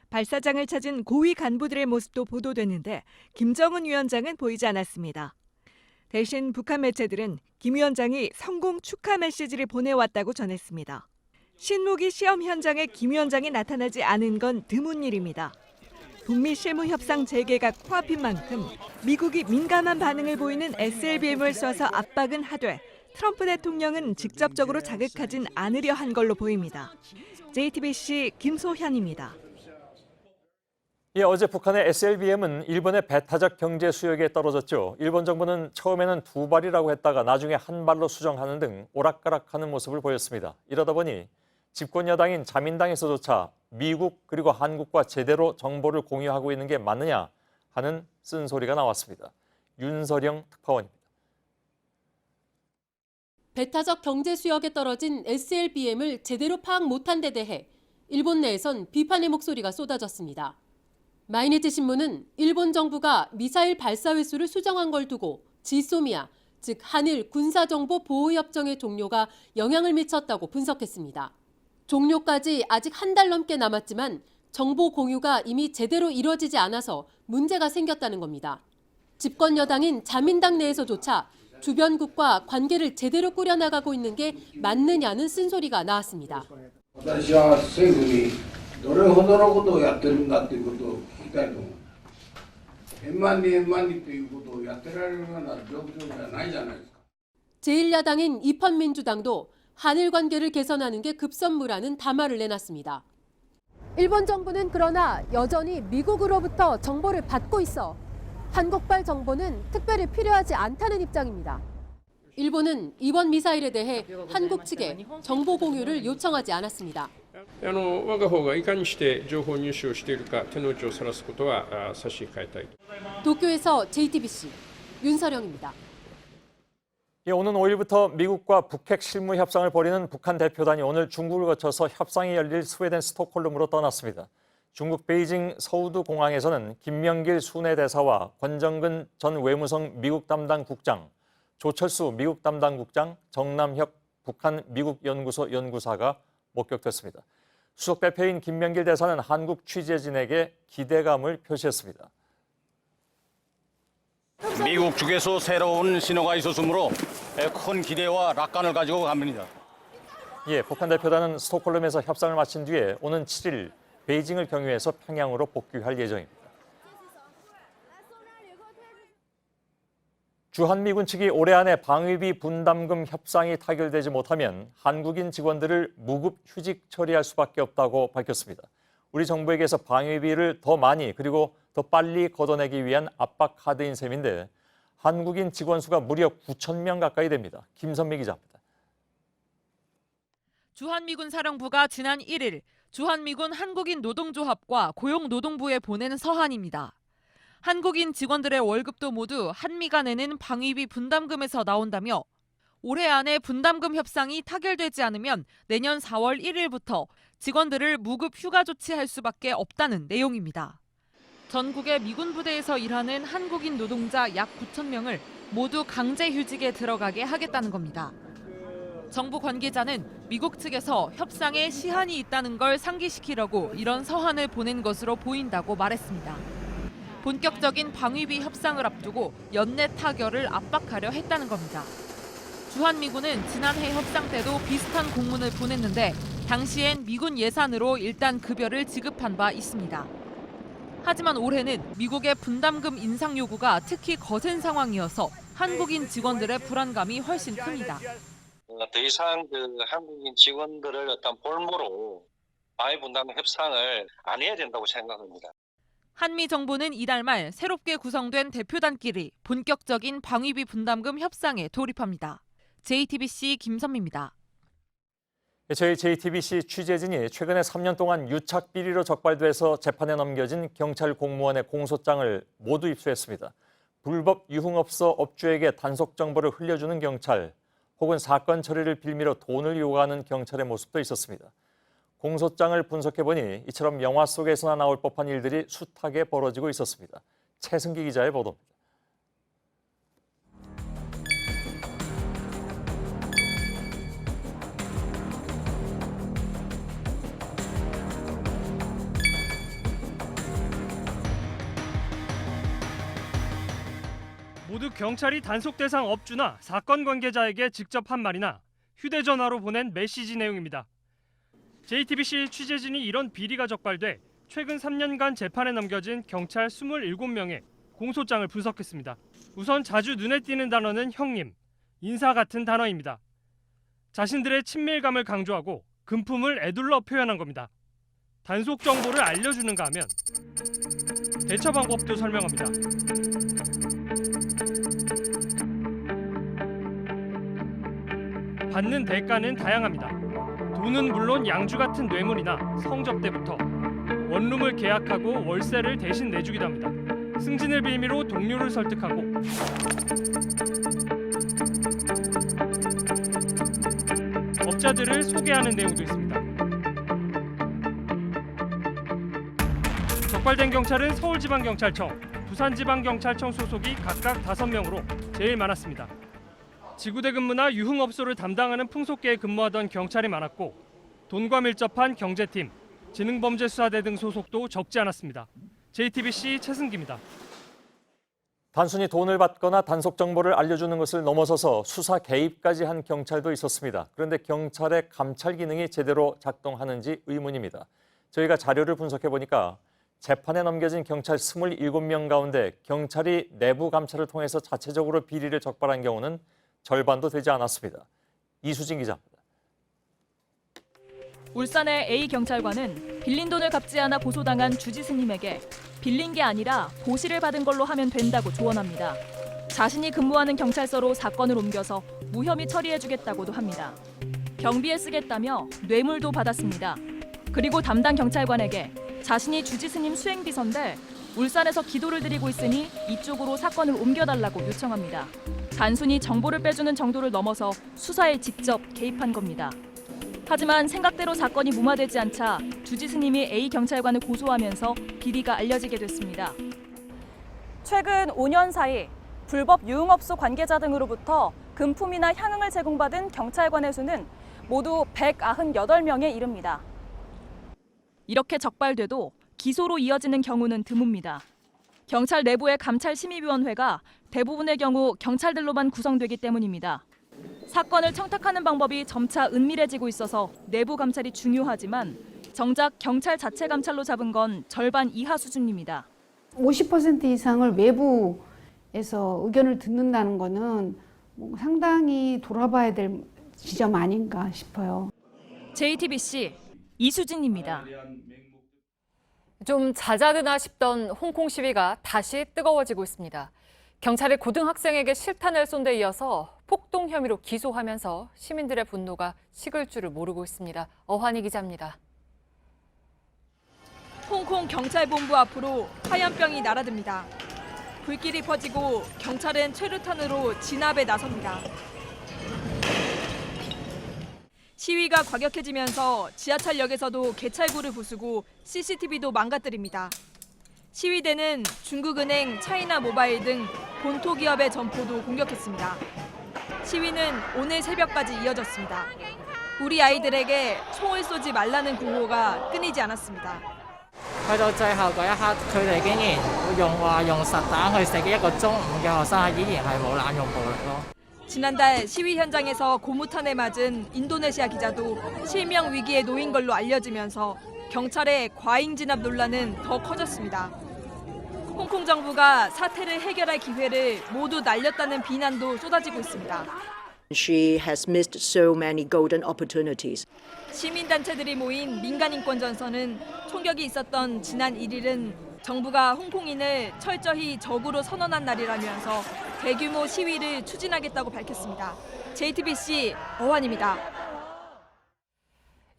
발사장을 찾은 고위 간부들의 모습도 보도됐는데 김정은 위원장은 보이지 않았습니다. 대신 북한 매체들은 김 위원장이 성공 축하 메시지를 보내왔다고 전했습니다. 신무기 시험 현장에 김 위원장이 나타나지 않은 건 드문 일입니다. 북미 실무 협상 재개가 코앞인 만큼 미국이 민감한 반응을 보이는 SLBM을 쏴서 압박은 하되 트럼프 대통령은 직접적으로 자극하진 않으려 한 걸로 보입니다. JTBC 김소현입니다. 어제 북한의 SLBM은 일본의 배타적 경제 수역에 떨어졌죠. 일본 정부는 처음에는 2발이라고 했다가 나중에 1발로 수정하는 등 오락가락하는 모습을 보였습니다. 이러다 보니 집권 여당인 자민당에서조차 미국 그리고 한국과 제대로 정보를 공유하고 있는 게 맞느냐 하는 쓴소리가 나왔습니다. 윤서령 특파원입니다. 배타적 경제 수역에 떨어진 SLBM을 제대로 파악 못한 데 대해 일본 내에선 비판의 목소리가 쏟아졌습니다. 마이니치 신문은 일본 정부가 미사일 발사 횟수를 수정한 걸 두고 지소미아, 즉 한일 군사정보보호협정의 종료가 영향을 미쳤다고 분석했습니다. 종료까지 아직 한 달 넘게 남았지만 정보 공유가 이미 제대로 이뤄지지 않아서 문제가 생겼다는 겁니다. 집권 여당인 자민당 내에서조차 주변국과 관계를 제대로 꾸려나가고 있는 게 맞느냐는 쓴소리가 나왔습니다. 私は政府にどれほどのことをやってるんだということを聞きたいと思う。円満に円満にということをやってられるような状況じゃないじゃないですか。 제1야당인 입헌민주당도 한일 관계를 개선하는 게 급선무라는 담화를 내놨습니다. 일본 정부는 그러나 여전히 미국으로부터 정보를 받고 있어 한국발 정보는 특별히 필요하지 않다는 입장입니다. 일본은 이번 미사일에 대해 한국 측에 정보 공유를 요청하지 않았습니다. 我が方がいかにして情報入手をしているか手の内をさらすことは差し控えたい。 도쿄에서 JTBC 윤서령입니다. 오는 5일부터 미국과 북핵 실무 협상을 벌이는 북한 대표단이 오늘 중국을 거쳐서 협상이 열릴 스웨덴 스톡홀름으로 떠났습니다. 중국 베이징 서우두 공항에서는 김명길 순회 대사와 권정근 전 외무성 미국 담당 국장, 조철수 미국 담당 국장, 정남혁 북한 미국 연구소 연구사가 목격됐습니다. 수석 대표인 김명길 대사는 한국 취재진에게 기대감을 표시했습니다. 미국 측에서 새로운 신호가 있었으므로 큰 기대와 낙관을 가지고 갑니다. 북한 대표단은 스톡홀름에서 협상을 마친 뒤에 오는 7일 베이징을 경유해서 평양으로 복귀할 예정입니다. 주한미군 측이 올해 안에 방위비 분담금 협상이 타결되지 못하면 한국인 직원들을 무급 휴직 처리할 수밖에 없다고 밝혔습니다. 우리 정부에게서 방위비를 더 많이 그리고 더 빨리 걷어내기 위한 압박 카드인 셈인데 한국인 직원 수가 무려 9,000명 가까이 됩니다. 김선미 기자입니다. 주한미군 사령부가 지난 1일 주한미군 한국인 노동조합과 고용노동부에 보낸 서한입니다. 한국인 직원들의 월급도 모두 한미가 내는 방위비 분담금에서 나온다며 올해 안에 분담금 협상이 타결되지 않으면 내년 4월 1일부터 직원들을 무급 휴가 조치할 수밖에 없다는 내용입니다. 전국의 미군 부대에서 일하는 한국인 노동자 약 9,000명을 모두 강제휴직에 들어가게 하겠다는 겁니다. 정부 관계자는 미국 측에서 협상에 시한이 있다는 걸 상기시키려고 이런 서한을 보낸 것으로 보인다고 말했습니다. 본격적인 방위비 협상을 앞두고 연내 타결을 압박하려 했다는 겁니다. 주한미군은 지난해 협상 때도 비슷한 공문을 보냈는데 당시엔 미군 예산으로 일단 급여를 지급한 바 있습니다. 하지만 올해는 미국의 분담금 인상 요구가 특히 거센 상황이어서 한국인 직원들의 불안감이 훨씬 큽니다. 더 이상 한국인 직원들을 어떤 볼모로 방위 분담 협상을 안 해야 된다고 생각합니다. 한미 정부는 이달 말 새롭게 구성된 대표단끼리 본격적인 방위비 분담금 협상에 돌입합니다. JTBC 김선미입니다. 저희 JTBC 취재진이 최근에 3년 동안 유착 비리로 적발돼서 재판에 넘겨진 경찰 공무원의 공소장을 모두 입수했습니다. 불법 유흥업소 업주에게 단속 정보를 흘려주는 경찰, 혹은 사건 처리를 빌미로 돈을 요구하는 경찰의 모습도 있었습니다. 공소장을 분석해보니 이처럼 영화 속에서나 나올 법한 일들이 숱하게 벌어지고 있었습니다. 최승기 기자의 보도입니다. 모두 경찰이 단속 대상 업주나 사건 관계자에게 직접 한 말이나 휴대전화로 보낸 메시지 내용입니다. JTBC 취재진이 이런 비리가 적발돼 최근 3년간 재판에 넘겨진 경찰 27명의 공소장을 분석했습니다. 우선 자주 눈에 띄는 단어는 형님, 인사 같은 단어입니다. 자신들의 친밀감을 강조하고 금품을 에둘러 표현한 겁니다. 단속 정보를 알려주는가 하면 대처 방법도 설명합니다. 받는 대가는 다양합니다. 돈은 물론 양주 같은 뇌물이나 성접대부터 원룸을 계약하고 월세를 대신 내주기도 합니다. 승진을 빌미로 동료를 설득하고 업자들을 소개하는 내용도 있습니다. 적발된 경찰은 서울지방경찰청, 부산지방경찰청 소속이 각각 5명으로 제일 많았습니다. 지구대 근무나 유흥업소를 담당하는 풍속계에 근무하던 경찰이 많았고 돈과 밀접한 경제팀, 지능범죄수사대 등 소속도 적지 않았습니다. JTBC 최승기입니다. 단순히 돈을 받거나 단속 정보를 알려주는 것을 넘어서서 수사 개입까지 한 경찰도 있었습니다. 그런데 경찰의 감찰 기능이 제대로 작동하는지 의문입니다. 저희가 자료를 분석해보니까 재판에 넘겨진 경찰 27명 가운데 경찰이 내부 감찰을 통해서 자체적으로 비리를 적발한 경우는 절반도 되지 않았습니다. 이수진 기자입니다. 울산의 A 경찰관은 빌린 돈을 갚지 않아 고소당한 주지 스님에게 빌린 게 아니라 보시를 받은 걸로 하면 된다고 조언합니다. 자신이 근무하는 경찰서로 사건을 옮겨서 무혐의 처리해주겠다고도 합니다. 경비에 쓰겠다며 뇌물도 받았습니다. 그리고 담당 경찰관에게 자신이 주지 스님 수행비서인데 울산에서 기도를 드리고 있으니 이쪽으로 사건을 옮겨달라고 요청합니다. 단순히 정보를 빼주는 정도를 넘어서 수사에 직접 개입한 겁니다. 하지만 생각대로 사건이 무마되지 않자 주지 스님이 A 경찰관을 고소하면서 비리가 알려지게 됐습니다. 최근 5년 사이 불법 유흥업소 관계자 등으로부터 금품이나 향응을 제공받은 경찰관의 수는 모두 198명에 이릅니다. 이렇게 적발돼도 기소로 이어지는 경우는 드뭅니다. 경찰 내부의 감찰심의위원회가 대부분의 경우 경찰들로만 구성되기 때문입니다. 사건을 청탁하는 방법이 점차 은밀해지고 있어서 내부 감찰이 중요하지만 정작 경찰 자체 감찰로 잡은 건 절반 이하 수준입니다. 50% 이상을 외부에서 의견을 듣는다는 거는 상당히 돌아봐야 될 지점 아닌가 싶어요. JTBC 이수진입니다. 좀 잦아드나 싶던 홍콩 시위가 다시 뜨거워지고 있습니다. 경찰이 고등학생에게 실탄을 쏜 데 이어서 폭동 혐의로 기소하면서 시민들의 분노가 식을 줄을 모르고 있습니다. 어환희 기자입니다. 홍콩 경찰본부 앞으로 화염병이 날아듭니다. 불길이 퍼지고 경찰은 최루탄으로 진압에 나섭니다. 시위가 과격해지면서 지하철역에서도 개찰구를 부수고 CCTV도 망가뜨립니다. 시위대는 중국은행, 차이나모바일 등 본토 기업의 점포도 공격했습니다. 시위는 오늘 새벽까지 이어졌습니다. 우리 아이들에게 총을 쏘지 말라는 구호가 끊이지 않았습니다. 지난달 시위 현장에서 고무탄에 맞은 인도네시아 기자도 실명 위기에 놓인 걸로 알려지면서 경찰의 과잉 진압 논란은 더 커졌습니다. 홍콩 정부가 사태를 해결할 기회를 모두 날렸다는 비난도 쏟아지고 있습니다. She has missed so many golden opportunities. 시민단체들이 모인 민간인권전선은 총격이 있었던 지난 1일은 정부가 홍콩인을 철저히 적으로 선언한 날이라면서 대규모 시위를 추진하겠다고 밝혔습니다. JTBC 어환입니다.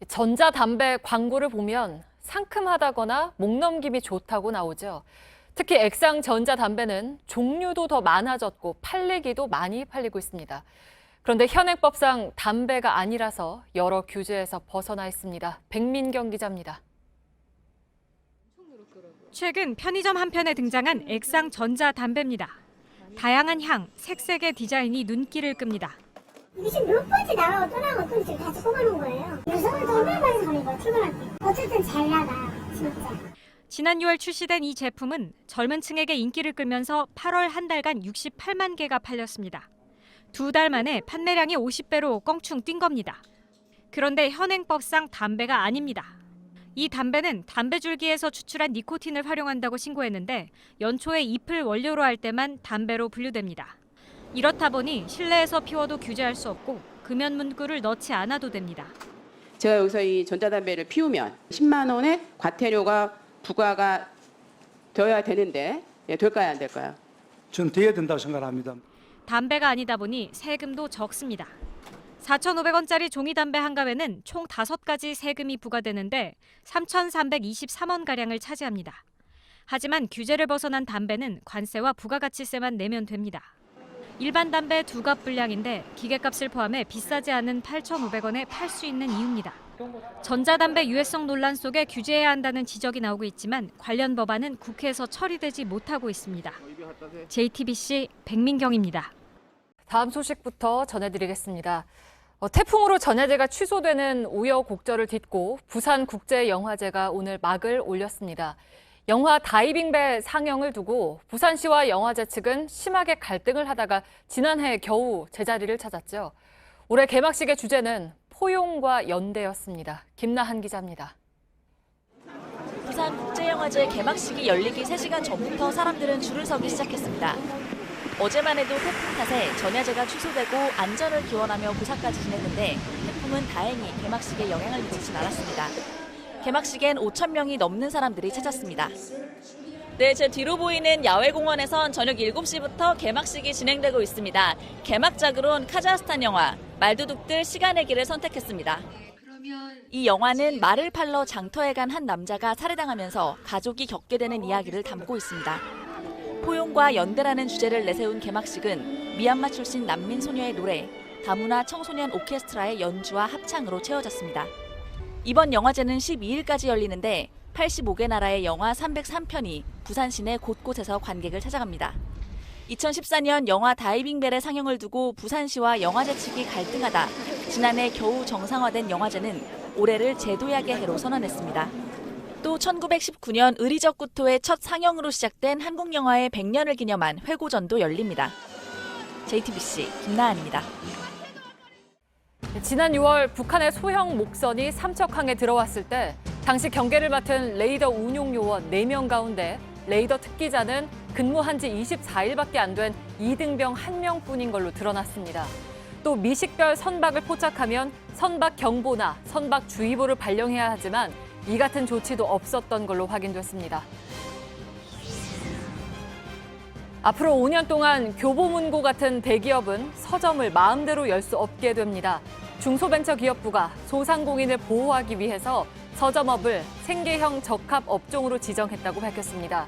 전자담배 광고를 보면 상큼하다거나 목넘김이 좋다고 나오죠. 특히 액상 전자담배는 종류도 더 많아졌고 팔리기도 많이 팔리고 있습니다. 그런데 현행법상 담배가 아니라서 여러 규제에서 벗어나 있습니다. 백민경 기자입니다. 최근 편의점 한편에 등장한 액상 전자담배입니다. 다양한 향, 색색의 디자인이 눈길을 끕니다. 이게 지금 몇 번째 나가고 또 나가고 또 지금 같이 뽑아놓은 거예요. 무서워서 얼마나 많이 사는 거야, 출근할 때. 어쨌든 잘 나가, 진짜. 지난 6월 출시된 이 제품은 젊은 층에게 인기를 끌면서 8월 한 달간 68만 개가 팔렸습니다. 2달 만에 판매량이 50배로 껑충 뛴 겁니다. 그런데 현행법상 담배가 아닙니다. 이 담배는 담배줄기에서 추출한 니코틴을 활용한다고 신고했는데 연초에 잎을 원료로 할 때만 담배로 분류됩니다. 이렇다 보니 실내에서 피워도 규제할 수 없고 금연 문구를 넣지 않아도 됩니다. 제가 여기서 이 전자담배를 피우면 10만 원의 과태료가 부과가 되어야 되는데 될까요, 안 될까요? 전 돼야 된다고 생각합니다. 담배가 아니다 보니 세금도 적습니다. 4,500원짜리 종이담배 한 갑에는 총 5가지 세금이 부과되는데 3,323원가량을 차지합니다. 하지만 규제를 벗어난 담배는 관세와 부가가치세만 내면 됩니다. 일반 담배 2갑 분량인데 기계값을 포함해 비싸지 않은 8,500원에 팔 수 있는 이유입니다. 전자담배 유해성 논란 속에 규제해야 한다는 지적이 나오고 있지만 관련 법안은 국회에서 처리되지 못하고 있습니다. JTBC 백민경입니다. 다음 소식부터 전해드리겠습니다. 태풍으로 전야제가 취소되는 우여곡절을 딛고 부산국제영화제가 오늘 막을 올렸습니다. 영화 다이빙배 상영을 두고 부산시와 영화제 측은 심하게 갈등을 하다가 지난해 겨우 제자리를 찾았죠. 올해 개막식의 주제는 포용과 연대였습니다. 김나한 기자입니다. 부산국제영화제 개막식이 열리기 3시간 전부터 사람들은 줄을 서기 시작했습니다. 어제만 해도 태풍 탓에 전야제가 취소되고 안전을 기원하며 부사까지 지냈는데 태풍은 다행히 개막식에 영향을 미치진 않았습니다. 개막식엔 5,000명이 넘는 사람들이 찾았습니다. 네, 제 뒤로 보이는 야외공원에선 저녁 7시부터 개막식이 진행되고 있습니다. 개막작으론 카자흐스탄 영화 말도둑들 시간의 길을 선택했습니다. 이 영화는 말을 팔러 장터에 간 한 남자가 살해당하면서 가족이 겪게 되는 이야기를 담고 있습니다. 포용과 연대라는 주제를 내세운 개막식은 미얀마 출신 난민 소녀의 노래, 다문화 청소년 오케스트라의 연주와 합창으로 채워졌습니다. 이번 영화제는 12일까지 열리는데 85개 나라의 영화 303편이 부산 시내 곳곳에서 관객을 찾아갑니다. 2014년 영화 다이빙벨의 상영을 두고 부산시와 영화제 측이 갈등하다 지난해 겨우 정상화된 영화제는 올해를 제도약의 해로 선언했습니다. 또 1919년 의리적 구토의 첫 상영으로 시작된 한국 영화의 100년을 기념한 회고전도 열립니다. JTBC 김나한입니다. 지난 6월 북한의 소형 목선이 삼척항에 들어왔을 때 당시 경계를 맡은 레이더 운용 요원 4명 가운데 레이더 특기자는 근무한 지 24일밖에 안 된 이등병 1명뿐인 걸로 드러났습니다. 또 미식별 선박을 포착하면 선박 경보나 선박 주의보를 발령해야 하지만 이 같은 조치도 없었던 걸로 확인됐습니다. 앞으로 5년 동안 교보문고 같은 대기업은 서점을 마음대로 열 수 없게 됩니다. 중소벤처기업부가 소상공인을 보호하기 위해서 서점업을 생계형 적합업종으로 지정했다고 밝혔습니다.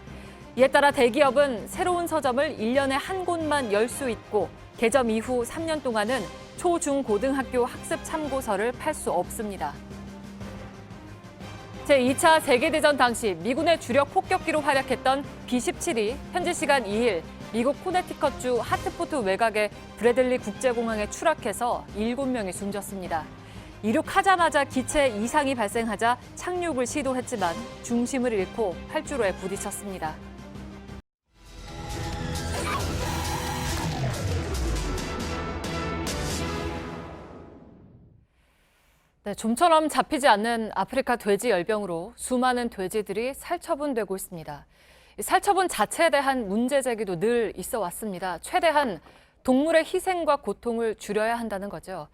이에 따라 대기업은 새로운 서점을 1년에 한 곳만 열 수 있고 개점 이후 3년 동안은 초, 중, 고등학교 학습 참고서를 팔 수 없습니다. 제2차 세계대전 당시 미군의 주력 폭격기로 활약했던 B-17이 현지 시간 2일 미국 코네티컷주 하트포트 외곽의 브래들리 국제공항에 추락해서 7명이 숨졌습니다. 이륙하자마자 기체 이상이 발생하자 착륙을 시도했지만 중심을 잃고 활주로에 부딪혔습니다. 네, 좀처럼 잡히지 않는 아프리카 돼지 열병으로 수많은 돼지들이 살처분되고 있습니다. 살처분 자체에 대한 문제 제기도 늘 있어 왔습니다. 최대한 동물의 희생과 고통을 줄여야 한다는 거죠.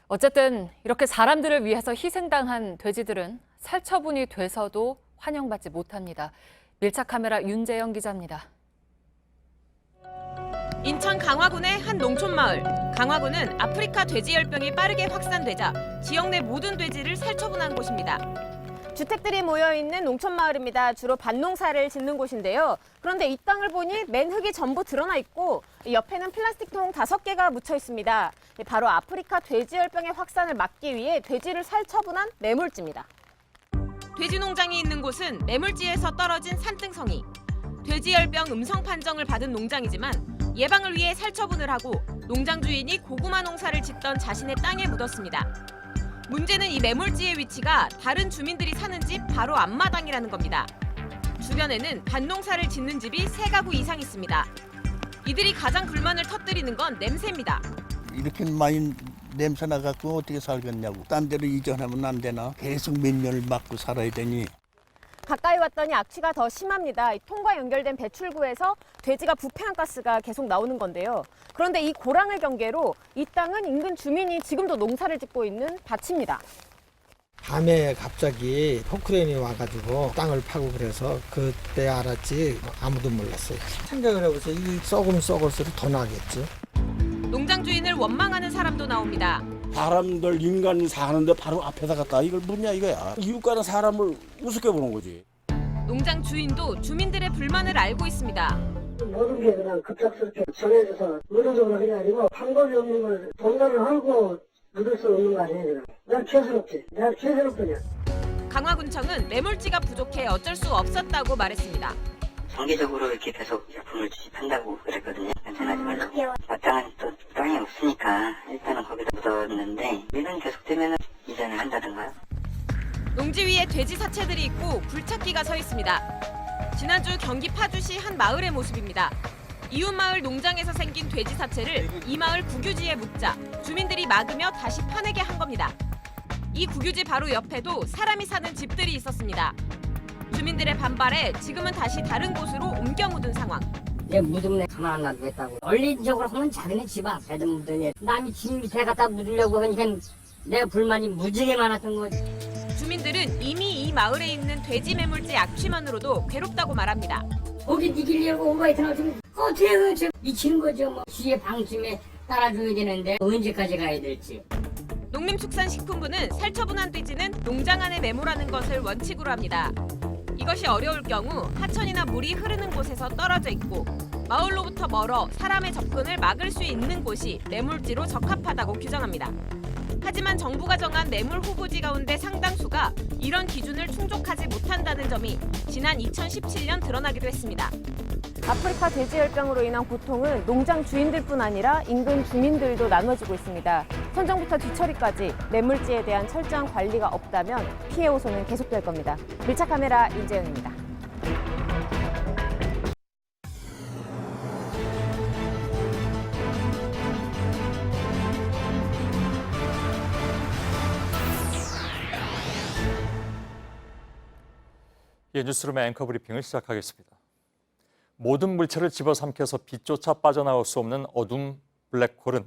어쨌든 이렇게 사람들을 위해서 희생당한 돼지들은 살처분이 돼서도 환영받지 못합니다. 밀착 카메라 윤재영 기자입니다. 인천 강화군의 한 농촌마을. 강화군은 아프리카 돼지열병이 빠르게 확산되자 지역 내 모든 돼지를 살처분한 곳입니다. 주택들이 모여있는 농촌마을입니다. 주로 밭농사를 짓는 곳인데요. 그런데 이 땅을 보니 맨 흙이 전부 드러나 있고 옆에는 플라스틱통 5개가 묻혀 있습니다. 바로 아프리카 돼지열병의 확산을 막기 위해 돼지를 살처분한 매물지입니다. 돼지 농장이 있는 곳은 매물지에서 떨어진 산등성이. 돼지열병 음성 판정을 받은 농장이지만 예방을 위해 살처분을 하고 농장 주인이 고구마 농사를 짓던 자신의 땅에 묻었습니다. 문제는 이 매물지의 위치가 다른 주민들이 사는 집 바로 앞마당이라는 겁니다. 주변에는 밭농사를 짓는 집이 3가구 이상 있습니다. 이들이 가장 불만을 터뜨리는 건 냄새입니다. 이렇게 많이 냄새 나갖고 어떻게 살겠냐고. 딴 데로 이전하면 안 되나. 계속 몇 년을 맞고 살아야 되니. 가까이 왔더니 악취가 더 심합니다. 통과 연결된 배출구에서 돼지가 부패한 가스가 계속 나오는 건데요. 그런데 이 고랑을 경계로 이 땅은 인근 주민이 지금도 농사를 짓고 있는 밭입니다. 밤에 갑자기 포크레인이 와가지고 땅을 파고 그래서 그때 알았지 아무도 몰랐어요. 생각을 해보세요. 이 썩으면 썩을수록 더 나겠지. 농장 주인을 원망하는 사람도 나옵니다. 사람들 인간 사는데 바로 앞에다 갖다 이걸 묻냐 이거야. 이웃가는 사람을 우습게 보는 거지. 농장 주인도 주민들의 불만을 알고 있습니다. 모든 게 그냥 급작스럽게 전해져서 의도적으로 그게 아니고 방법이 없는 걸 전달을 하고 묻을 수 없는 거 아니에요. 내가 죄스럽지. 내가 죄스럽더냐. 강화군청은 매물지가 부족해 어쩔 수 없었다고 말했습니다. 정기적으로 이렇게 계속 제품을 주집한다고 그랬거든요. 괜찮아지 말라고. 마땅한 또 땅이 없으니까 일단은 거기다 묻었는데 일은 계속되면 이전을 한다든가요. 농지 위에 돼지 사체들이 있고 굴착기가 서 있습니다. 지난주 경기 파주시 한 마을의 모습입니다. 이웃 마을 농장에서 생긴 돼지 사체를 이 마을 국유지에 묻자 주민들이 막으며 다시 파내게 한 겁니다. 이 국유지 바로 옆에도 사람이 사는 집들이 있었습니다. 주민들의 반발에 지금은 다시 다른 곳으로 옮겨 묻은 상황. 내 묻으면 가만 안 놔두겠다고. 원리적으로 하면 자기네 집 앞에다 묻더니 남이 집 밑에 갖다 묻으려고 하니까 내가 불만이 무지개 많았던 거지. 주민들은 이미 이 마을에 있는 돼지 매물지 악취만으로도 괴롭다고 말합니다. 거기 니기려고 오바이트 나오시면 어떻게 미치는 거죠. 뭐 주의 방침에 따라줘야 되는데 언제까지 가야 될지. 농림축산식품부는 살처분한 돼지는 농장 안에 매몰하는 것을 원칙으로 합니다. 이것이 어려울 경우 하천이나 물이 흐르는 곳에서 떨어져 있고 마을로부터 멀어 사람의 접근을 막을 수 있는 곳이 매물지로 적합하다고 규정합니다. 하지만 정부가 정한 매물 후보지 가운데 상당수가 이런 기준을 충족하지 못한다는 점이 지난 2017년 드러나기도 했습니다. 아프리카 돼지열병으로 인한 고통은 농장 주인들뿐 아니라 인근 주민들도 나눠지고 있습니다. 선정부터 뒤처리까지 매물지에 대한 철저한 관리가 없다면 피해 호소는 계속될 겁니다. 밀착 카메라 윤재영입니다. 예, 뉴스룸의 앵커 브리핑을 시작하겠습니다. 모든 물체를 집어삼켜서 빛조차 빠져나올 수 없는 어둠 블랙홀은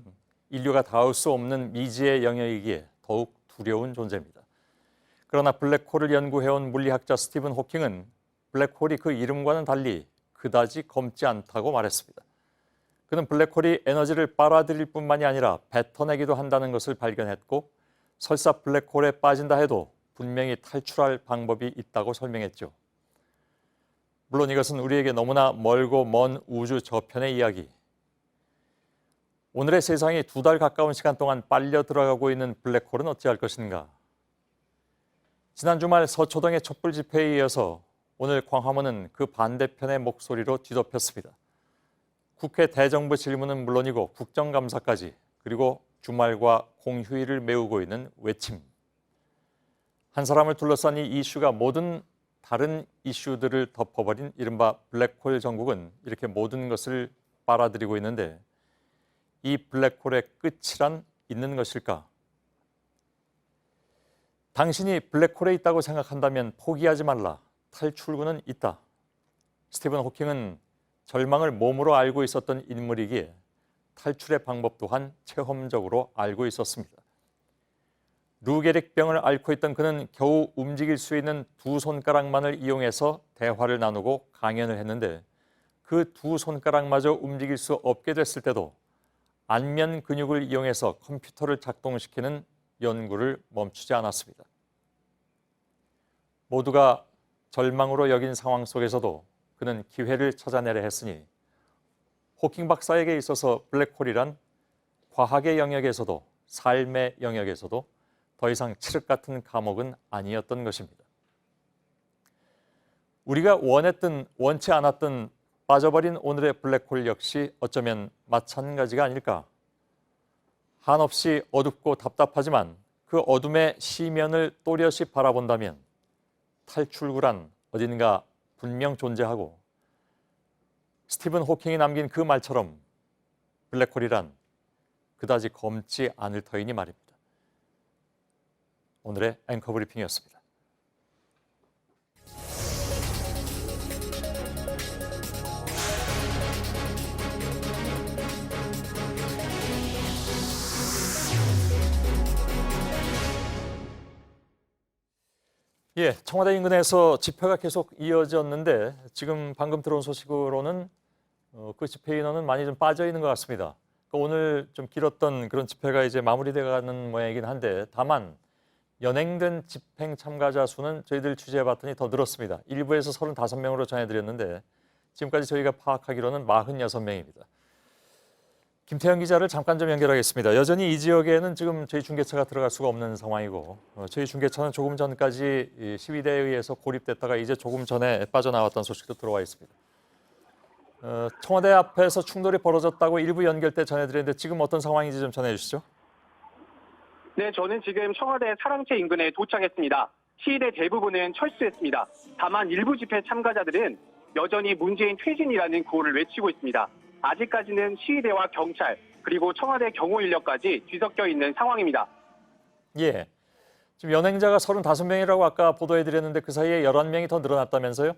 인류가 닿을 수 없는 미지의 영역이기에 더욱 두려운 존재입니다. 그러나 블랙홀을 연구해온 물리학자 스티븐 호킹은 블랙홀이 그 이름과는 달리 그다지 검지 않다고 말했습니다. 그는 블랙홀이 에너지를 빨아들일 뿐만이 아니라 뱉어내기도 한다는 것을 발견했고 설사 블랙홀에 빠진다 해도 분명히 탈출할 방법이 있다고 설명했죠. 물론 이것은 우리에게 너무나 멀고 먼 우주 저편의 이야기. 오늘의 세상이 2달 가까운 시간 동안 빨려 들어가고 있는 블랙홀은 어찌할 것인가. 지난 주말 서초동의 촛불 집회에 이어서 오늘 광화문은 그 반대편의 목소리로 뒤덮였습니다. 국회 대정부 질문은 물론이고 국정감사까지, 그리고 주말과 공휴일을 메우고 있는 외침. 한 사람을 둘러싼 이 이슈가 모든 다른 이슈들을 덮어버린 이른바 블랙홀 정국은 이렇게 모든 것을 빨아들이고 있는데, 이 블랙홀의 끝이란 있는 것일까? 당신이 블랙홀에 있다고 생각한다면 포기하지 말라. 탈출구는 있다. 스티븐 호킹은 절망을 몸으로 알고 있었던 인물이기에 탈출의 방법 또한 체험적으로 알고 있었습니다. 루게릭병을 앓고 있던 그는 겨우 움직일 수 있는 2 손가락만을 이용해서 대화를 나누고 강연을 했는데, 그 2 손가락마저 움직일 수 없게 됐을 때도 안면 근육을 이용해서 컴퓨터를 작동시키는 연구를 멈추지 않았습니다. 모두가 절망으로 여긴 상황 속에서도 그는 기회를 찾아내려 했으니 호킹 박사에게 있어서 블랙홀이란 과학의 영역에서도 삶의 영역에서도 더 이상 칠흑 같은 감옥은 아니었던 것입니다. 우리가 원했든 원치 않았든 빠져버린 오늘의 블랙홀 역시 어쩌면 마찬가지가 아닐까. 한없이 어둡고 답답하지만 그 어둠의 시면을 또렷이 바라본다면 탈출구란 어딘가 분명 존재하고, 스티븐 호킹이 남긴 그 말처럼 블랙홀이란 그다지 검지 않을 터이니 말입니다. 오늘의 앵커 브리핑이었습니다. 예, 청와대 인근에서 집회가 계속 이어졌는데 지금 방금 들어온 소식으로는 그 집회 인원은 많이 좀 빠져 있는 것 같습니다. 오늘 좀 길었던 그런 집회가 이제 마무리돼가는 모양이긴 한데, 다만 연행된 집행 참가자 수는 저희들 취재해봤더니 더 늘었습니다. 일부에서 35명으로 전해드렸는데 지금까지 저희가 파악하기로는 46명입니다. 김태형 기자를 잠깐 좀 연결하겠습니다. 여전히 이 지역에는 지금 저희 중계차가 들어갈 수가 없는 상황이고, 저희 중계차는 조금 전까지 시위대에 의해서 고립됐다가 이제 조금 전에 빠져나왔던 소식도 들어와 있습니다. 청와대 앞에서 충돌이 벌어졌다고 일부 연결 때 전해드렸는데 지금 어떤 상황인지 좀 전해주시죠. 네, 저는 지금 청와대 사랑채 인근에 도착했습니다. 시위대 대부분은 철수했습니다. 다만 일부 집회 참가자들은 여전히 문재인 퇴진이라는 구호를 외치고 있습니다. 아직까지는 시위대와 경찰 그리고 청와대 경호 인력까지 뒤섞여 있는 상황입니다. 예, 지금 연행자가 35명이라고 아까 보도해드렸는데 그 사이에 11명이 더 늘어났다면서요?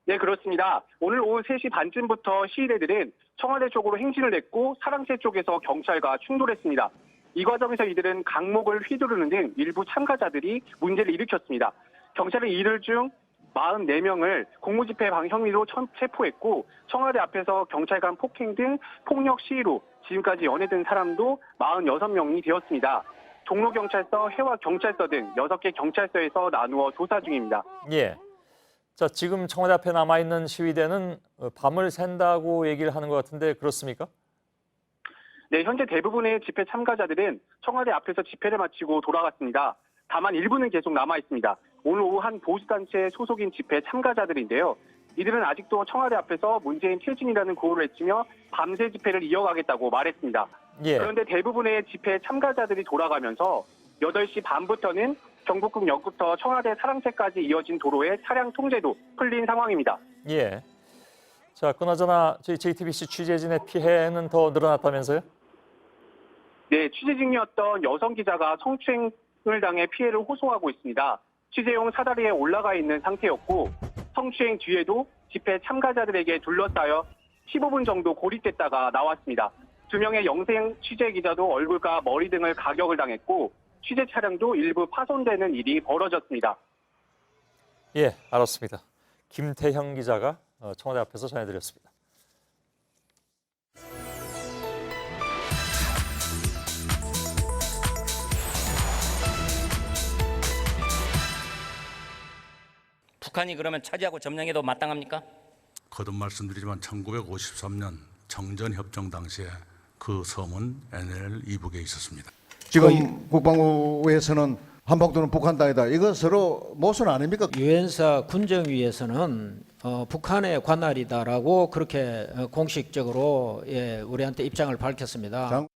네, 그렇습니다. 오늘 오후 3시 반쯤부터 시위대들은 청와대 쪽으로 행진을 했고 사랑채 쪽에서 경찰과 충돌했습니다. 이 과정에서 이들은 강목을 휘두르는 등 일부 참가자들이 문제를 일으켰습니다. 경찰은 이들 중 44명을 공무집회 혐의로 체포했고, 청와대 앞에서 경찰 간 폭행 등 폭력 시위로 지금까지 연해든 사람도 46명이 되었습니다. 종로경찰서, 해와경찰서 등 6개 경찰서에서 나누어 조사 중입니다. 예. 자, 지금 청와대 앞에 남아있는 시위대는 밤을 샌다고 얘기를 하는 것 같은데 그렇습니까? 네, 현재 대부분의 집회 참가자들은 청와대 앞에서 집회를 마치고 돌아갔습니다. 다만 일부는 계속 남아 있습니다. 오늘 오후 한 보수단체 소속인 집회 참가자들인데요. 이들은 아직도 청와대 앞에서 문재인 퇴진이라는 구호를 외치며 밤새 집회를 이어가겠다고 말했습니다. 예. 그런데 대부분의 집회 참가자들이 돌아가면서 8시 반부터는 경복궁역부터 청와대 사랑채까지 이어진 도로의 차량 통제도 풀린 상황입니다. 예. 자, 그나저나 저희 JTBC 취재진의 피해는 더 늘어났다면서요? 네, 취재진이었던 여성 기자가 성추행을 당해 피해를 호소하고 있습니다. 취재용 사다리에 올라가 있는 상태였고, 성추행 뒤에도 집회 참가자들에게 둘러싸여 15분 정도 고립됐다가 나왔습니다. 2명의 영생 취재 기자도 얼굴과 머리 등을 가격을 당했고, 취재 차량도 일부 파손되는 일이 벌어졌습니다. 예, 알았습니다. 김태형 기자가 청와대 앞에서 전해드렸습니다. 북한이 그러면 차지하고 점령해도 마땅합니까? 거듭 말씀드리지만 1953년 정전협정 당시에 그 섬은 NLL 이북에 있었습니다. 지금 국방부에서는 한반도는 북한 땅이다. 이거 서로 모순 아닙니까? 유엔사 군정위에서는 북한의 관할이다라고 그렇게 공식적으로 우리한테 입장을 밝혔습니다.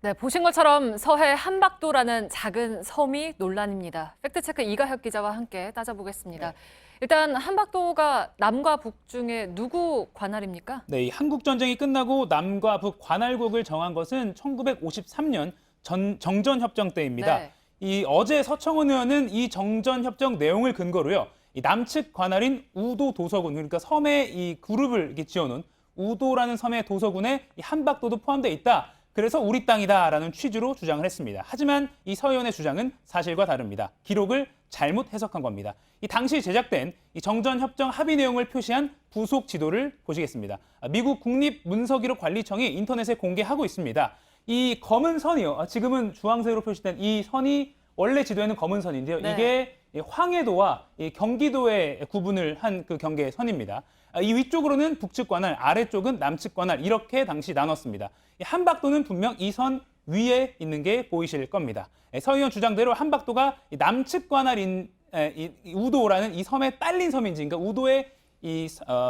네, 보신 것처럼 서해 한박도라는 작은 섬이 논란입니다. 팩트체크 이가혁 기자와 함께 따져보겠습니다. 일단 한박도가 남과 북 중에 누구 관할입니까? 네, 이 한국 전쟁이 끝나고 남과 북 관할국을 정한 것은 1953년 정전협정 때입니다. 네. 이 어제 서청원 의원은 이 정전협정 내용을 근거로요, 이 남측 관할인 우도 도서군, 그러니까 섬에 이 그룹을 이렇게 지어놓은 우도라는 섬의 도서군에 이 한박도도 포함되어 있다. 그래서 우리 땅이다라는 취지로 주장을 했습니다. 하지만 이 서 의원의 주장은 사실과 다릅니다. 기록을 잘못 해석한 겁니다. 이 당시 제작된 이 정전협정 합의 내용을 표시한 부속 지도를 보시겠습니다. 미국 국립문서기록관리청이 인터넷에 공개하고 있습니다. 이 검은 선이요, 지금은 주황색으로 표시된 이 선이 원래 지도에는 검은 선인데요. 네. 이게 황해도와 경기도의 구분을 한 그 경계 선입니다. 이 위쪽으로는 북측 관할, 아래쪽은 남측 관할 이렇게 당시 나눴습니다. 한박도는 분명 이 선 위에 있는 게 보이실 겁니다. 서 의원 주장대로 한박도가 남측 관할인 이 우도라는 이 섬에 딸린 섬인지, 그러니까 우도의 이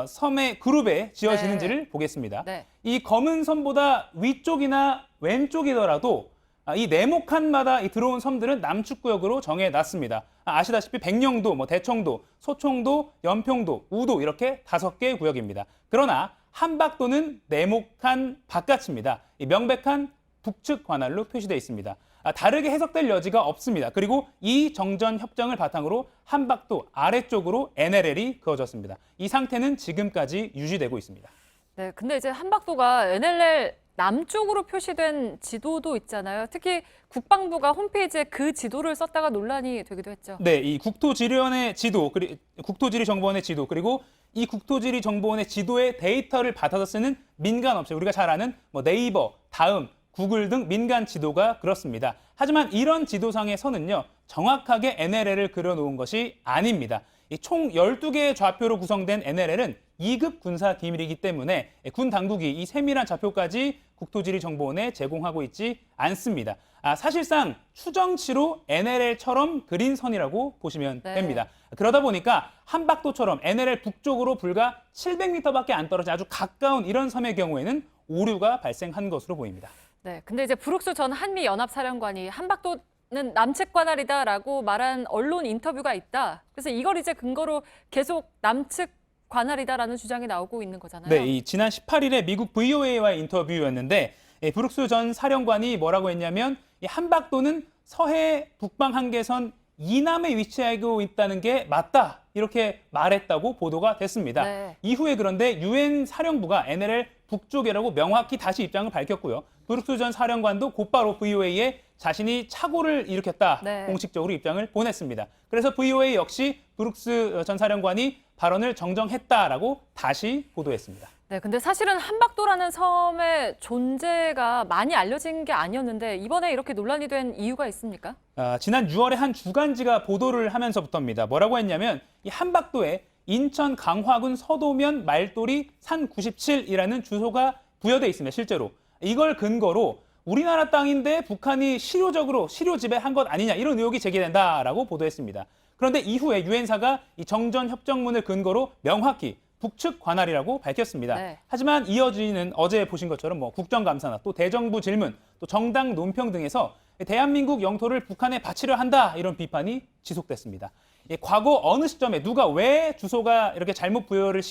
섬의 그룹에 지어지는지를 보겠습니다. 네. 이 검은 섬보다 위쪽이나 왼쪽이더라도 이 네모칸마다 이 들어온 섬들은 남측 구역으로 정해놨습니다. 아시다시피 백령도, 대청도, 소총도, 연평도, 우도 이렇게 5개 구역입니다. 그러나 한박도는 네모칸 바깥입니다. 이 명백한 북측 관할로 표시되어 있습니다. 다르게 해석될 여지가 없습니다. 그리고 이 정전협정을 바탕으로 한박도 아래쪽으로 NLL이 그어졌습니다. 이 상태는 지금까지 유지되고 있습니다. 네, 근데 이제 한박도가 NLL 남쪽으로 표시된 지도도 있잖아요. 특히 국방부가 홈페이지에 그 지도를 썼다가 논란이 되기도 했죠. 네, 이 국토지리원의 지도, 국토지리정보원의 지도, 그리고 이 국토지리정보원의 지도의 데이터를 받아서 쓰는 민간 업체, 우리가 잘 아는 네이버, 다음, 구글 등 민간 지도가 그렇습니다. 하지만 이런 지도상에서는요, 정확하게 NLL을 그려놓은 것이 아닙니다. 총 12개의 좌표로 구성된 NLL은 2급 군사 기밀이기 때문에 군 당국이 이 세밀한 좌표까지 국토지리정보원에 제공하고 있지 않습니다. 사실상 추정치로 NLL처럼 그린 선이라고 보시면 됩니다. 그러다 보니까 한박도처럼 NLL 북쪽으로 불과 700m밖에 안 떨어진 아주 가까운 이런 섬의 경우에는 오류가 발생한 것으로 보입니다. 네, 근데 이제 브룩스 전 한미연합사령관이 한박도는 남측 관할이다라고 말한 언론 인터뷰가 있다. 그래서 이걸 이제 근거로 계속 남측 관할이다라는 주장이 나오고 있는 거잖아요. 네, 이 지난 18일에 미국 VOA와의 인터뷰였는데 브룩스 전 사령관이 뭐라고 했냐면 이 한박도는 서해 북방 한계선 이남에 위치하고 있다는 게 맞다. 이렇게 말했다고 보도가 됐습니다. 네. 이후에 그런데 유엔 사령부가 NLL 북쪽이라고 명확히 다시 입장을 밝혔고요. 브룩스 전 사령관도 곧바로 VOA에 자신이 착오를 일으켰다. 네. 공식적으로 입장을 보냈습니다. 그래서 VOA 역시 브룩스 전 사령관이 발언을 정정했다라고 다시 보도했습니다. 네, 근데 사실은 한박도라는 섬의 존재가 많이 알려진 게 아니었는데 이번에 이렇게 논란이 된 이유가 있습니까? 지난 6월에 한 주간지가 보도를 하면서부터입니다. 뭐라고 했냐면 이 한박도에 인천 강화군 서도면 말돌이 산 97이라는 주소가 부여돼 있습니다. 실제로. 이걸 근거로 우리나라 땅인데 북한이 실효적으로 실효 지배한 것 아니냐 이런 의혹이 제기된다라고 보도했습니다. 그런데 이후에 유엔사가 이 정전협정문을 근거로 명확히 북측 관할이라고 밝혔습니다. 네. 하지만 이어지는 어제 보신 것처럼 국정감사나 또 대정부 질문, 또 정당 논평 등에서 대한민국 영토를 북한에 바치려 한다 이런 비판이 지속됐습니다. 과거 어느 시점에 누가 왜 주소가 이렇게 잘못 부여를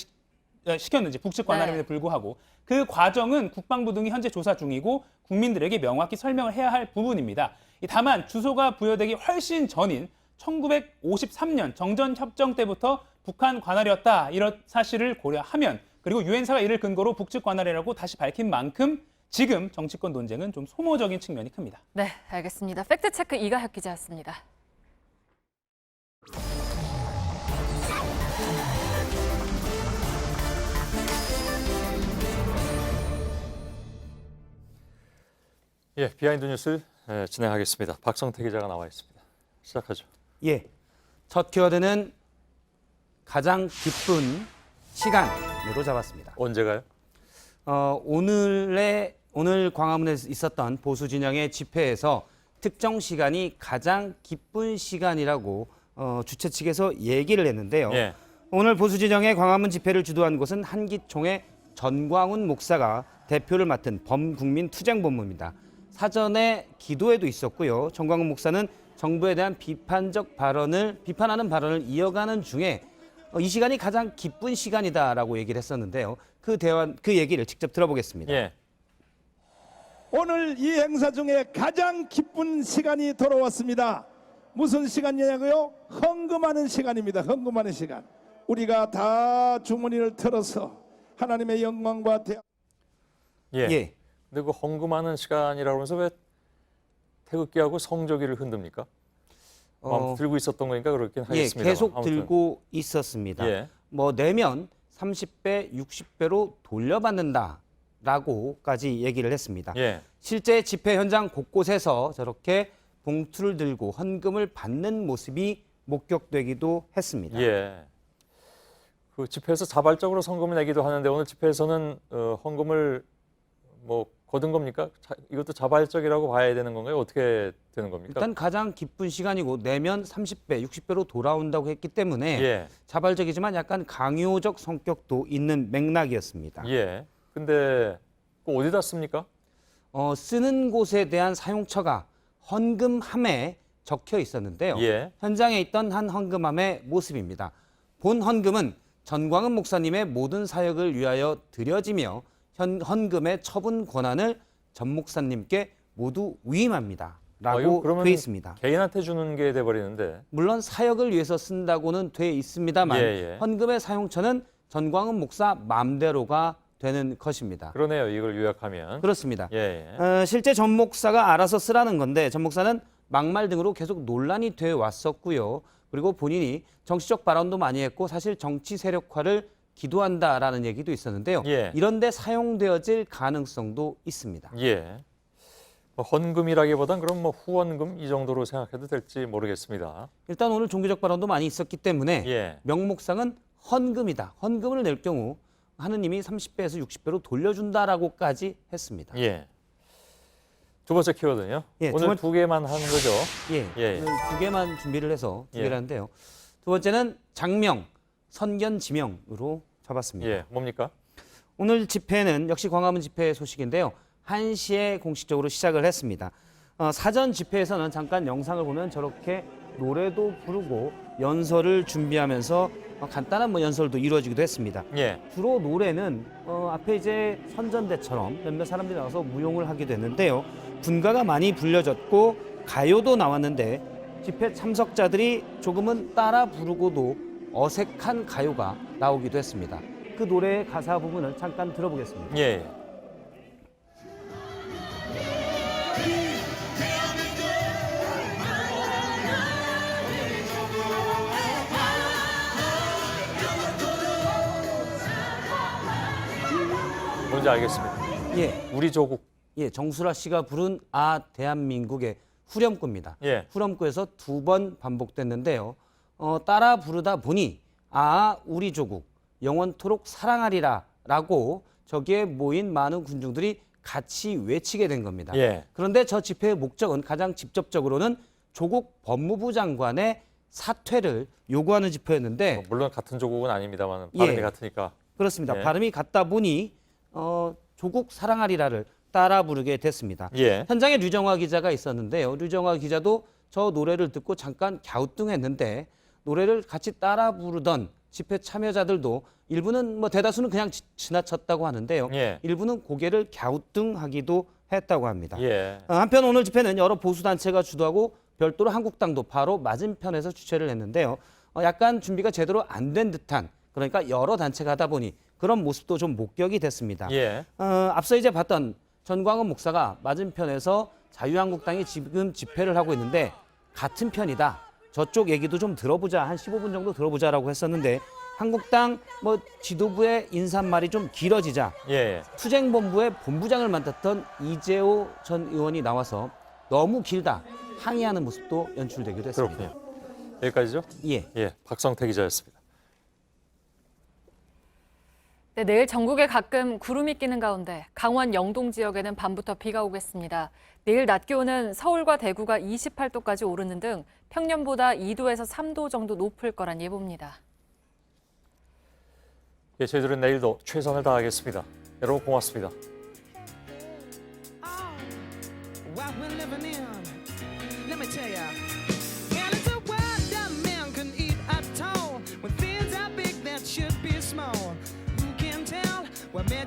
시켰는지 북측 관할임에도 불구하고 그 과정은 국방부 등이 현재 조사 중이고 국민들에게 명확히 설명을 해야 할 부분입니다. 다만 주소가 부여되기 훨씬 전인 1953년 정전협정 때부터 북한 관할이었다 이런 사실을 고려하면 그리고 유엔사가 이를 근거로 북측 관할이라고 다시 밝힌 만큼 지금 정치권 논쟁은 좀 소모적인 측면이 큽니다. 네, 알겠습니다. 팩트체크 이가혁 기자였습니다. 예, 비하인드 뉴스 진행하겠습니다. 박성태 기자가 나와 있습니다. 시작하죠. 예, 첫 키워드는 가장 기쁜 시간으로 잡았습니다. 언제가요? 오늘 광화문에 있었던 보수 진영의 집회에서 특정 시간이 가장 기쁜 시간이라고 주최 측에서 얘기를 했는데요. 예. 오늘 보수 진영의 광화문 집회를 주도한 곳은 한기총의 전광훈 목사가 대표를 맡은 범국민투쟁본부입니다. 사전에 기도회도 있었고요. 전광훈 목사는 정부에 대한 비판하는 발언을 이어가는 중에 이 시간이 가장 기쁜 시간이다라고 얘기를 했었는데요. 그 얘기를 직접 들어보겠습니다. 예. 오늘 이 행사 중에 가장 기쁜 시간이 돌아왔습니다. 무슨 시간이냐고요? 헌금하는 시간입니다. 헌금하는 시간. 우리가 다 주머니를 털어서 하나님의 영광과 예. 근데 그 헌금하는 시간이라고 하면서 왜 태극기하고 성조기를 흔듭니까? 들고 있었던 거니까 그렇긴 하겠습니다. 계속 아무튼. 들고 있었습니다. 예. 내면 30배, 60배로 돌려받는다라고까지 얘기를 했습니다. 예. 실제 집회 현장 곳곳에서 저렇게 봉투를 들고 헌금을 받는 모습이 목격되기도 했습니다. 예. 그 집회에서 자발적으로 헌금을 내기도 하는데 오늘 집회에서는 헌금을 거둔 겁니까? 이것도 자발적이라고 봐야 되는 건가요? 어떻게 되는 겁니까? 일단 가장 기쁜 시간이고 내면 30배, 60배로 돌아온다고 했기 때문에 예. 자발적이지만 약간 강요적 성격도 있는 맥락이었습니다. 예. 근데 어디다 씁니까? 쓰는 곳에 대한 사용처가 헌금함에 적혀 있었는데요. 예. 현장에 있던 한 헌금함의 모습입니다. 본 헌금은 전광훈 목사님의 모든 사역을 위하여 드려지며 헌금의 처분 권한을 전 목사님께 모두 위임합니다. 라고 돼 있습니다. 개인한테 주는 게 돼버리는데. 물론 사역을 위해서 쓴다고는 돼 있습니다만 헌금의 사용처는 전광훈 목사 맘대로가 되는 것입니다. 그러네요. 이걸 요약하면. 그렇습니다. 실제 전 목사가 알아서 쓰라는 건데 전 목사는 막말 등으로 계속 논란이 돼 왔었고요. 그리고 본인이 정치적 발언도 많이 했고 사실 정치 세력화를 기도한다라는 얘기도 있었는데요. 이런데 사용되어질 가능성도 있습니다. 예. 헌금이라기보단 그럼 후원금 이 정도로 생각해도 될지 모르겠습니다. 일단 오늘 종교적 발언도 많이 있었기 때문에 명목상은 헌금이다. 헌금을 낼 경우 하느님이 30배에서 60배로 돌려준다라고까지 했습니다. 예. 두 번째 키워드는요? 오늘 두 개만 한 거죠? 오늘 두 개만 준비를 해서 두 개를 하는데요. 두 번째는 장명, 선견지명으로 잡았습니다. 뭡니까? 오늘 집회는 역시 광화문 집회 소식인데요. 1시에 공식적으로 시작을 했습니다. 사전 집회에서는 잠깐 영상을 보면 저렇게 노래도 부르고 연설을 준비하면서 간단한 연설도 이루어지기도 했습니다. 주로 노래는 앞에 이제 선전대처럼 몇몇 사람들이 나와서 무용을 하기도 했는데요. 군가가 많이 불려졌고 가요도 나왔는데 집회 참석자들이 조금은 따라 부르고도 어색한 가요가 나오기도 했습니다. 그 노래의 가사 부분을 잠깐 들어보겠습니다. 뭔지 알겠습니다. 우리 조국. 정수라 씨가 부른 대한민국의 후렴구입니다. 후렴구에서 두 번 반복됐는데요. 따라 부르다 보니 우리 조국 영원토록 사랑하리라 라고 저기에 모인 많은 군중들이 같이 외치게 된 겁니다. 그런데 저 집회의 목적은 가장 직접적으로는 조국 법무부 장관의 사퇴를 요구하는 집회였는데 물론 같은 조국은 아닙니다만 발음이 같으니까. 그렇습니다. 발음이 같다 보니 조국 사랑하리라를 따라 부르게 됐습니다. 현장에 류정화 기자가 있었는데요. 류정화 기자도 저 노래를 듣고 잠깐 갸우뚱했는데 노래를 같이 따라 부르던 집회 참여자들도 일부는 대다수는 그냥 지나쳤다고 하는데요. 일부는 고개를 갸우뚱하기도 했다고 합니다. 한편 오늘 집회는 여러 보수단체가 주도하고 별도로 한국당도 바로 맞은편에서 주최를 했는데요. 약간 준비가 제대로 안 된 듯한 그러니까 여러 단체가 하다 보니 그런 모습도 좀 목격이 됐습니다. 앞서 이제 봤던 전광훈 목사가 맞은편에서 자유한국당이 지금 집회를 하고 있는데 같은 편이다. 저쪽 얘기도 좀 들어보자. 한 15분 정도 들어보자라고 했었는데 한국당 지도부의 인사말이 좀 길어지자 투쟁본부의 본부장을 맡았던 이재호 전 의원이 나와서 너무 길다. 항의하는 모습도 연출되기도 했습니다. 그렇군요. 여기까지죠? 예. 박성태 기자였습니다. 네, 내일 전국에 가끔 구름이 끼는 가운데 강원 영동 지역에는 밤부터 비가 오겠습니다. 내일 낮 기온은 서울과 대구가 28도까지 오르는 등 평년보다 2도에서 3도 정도 높을 거란 예보입니다. 예, 저희들은 내일도 최선을 다하겠습니다. 여러분 고맙습니다. What we're living in, let me tell ya. And it's a world that man can eat at all. When things are big that should be small. Who can tell what man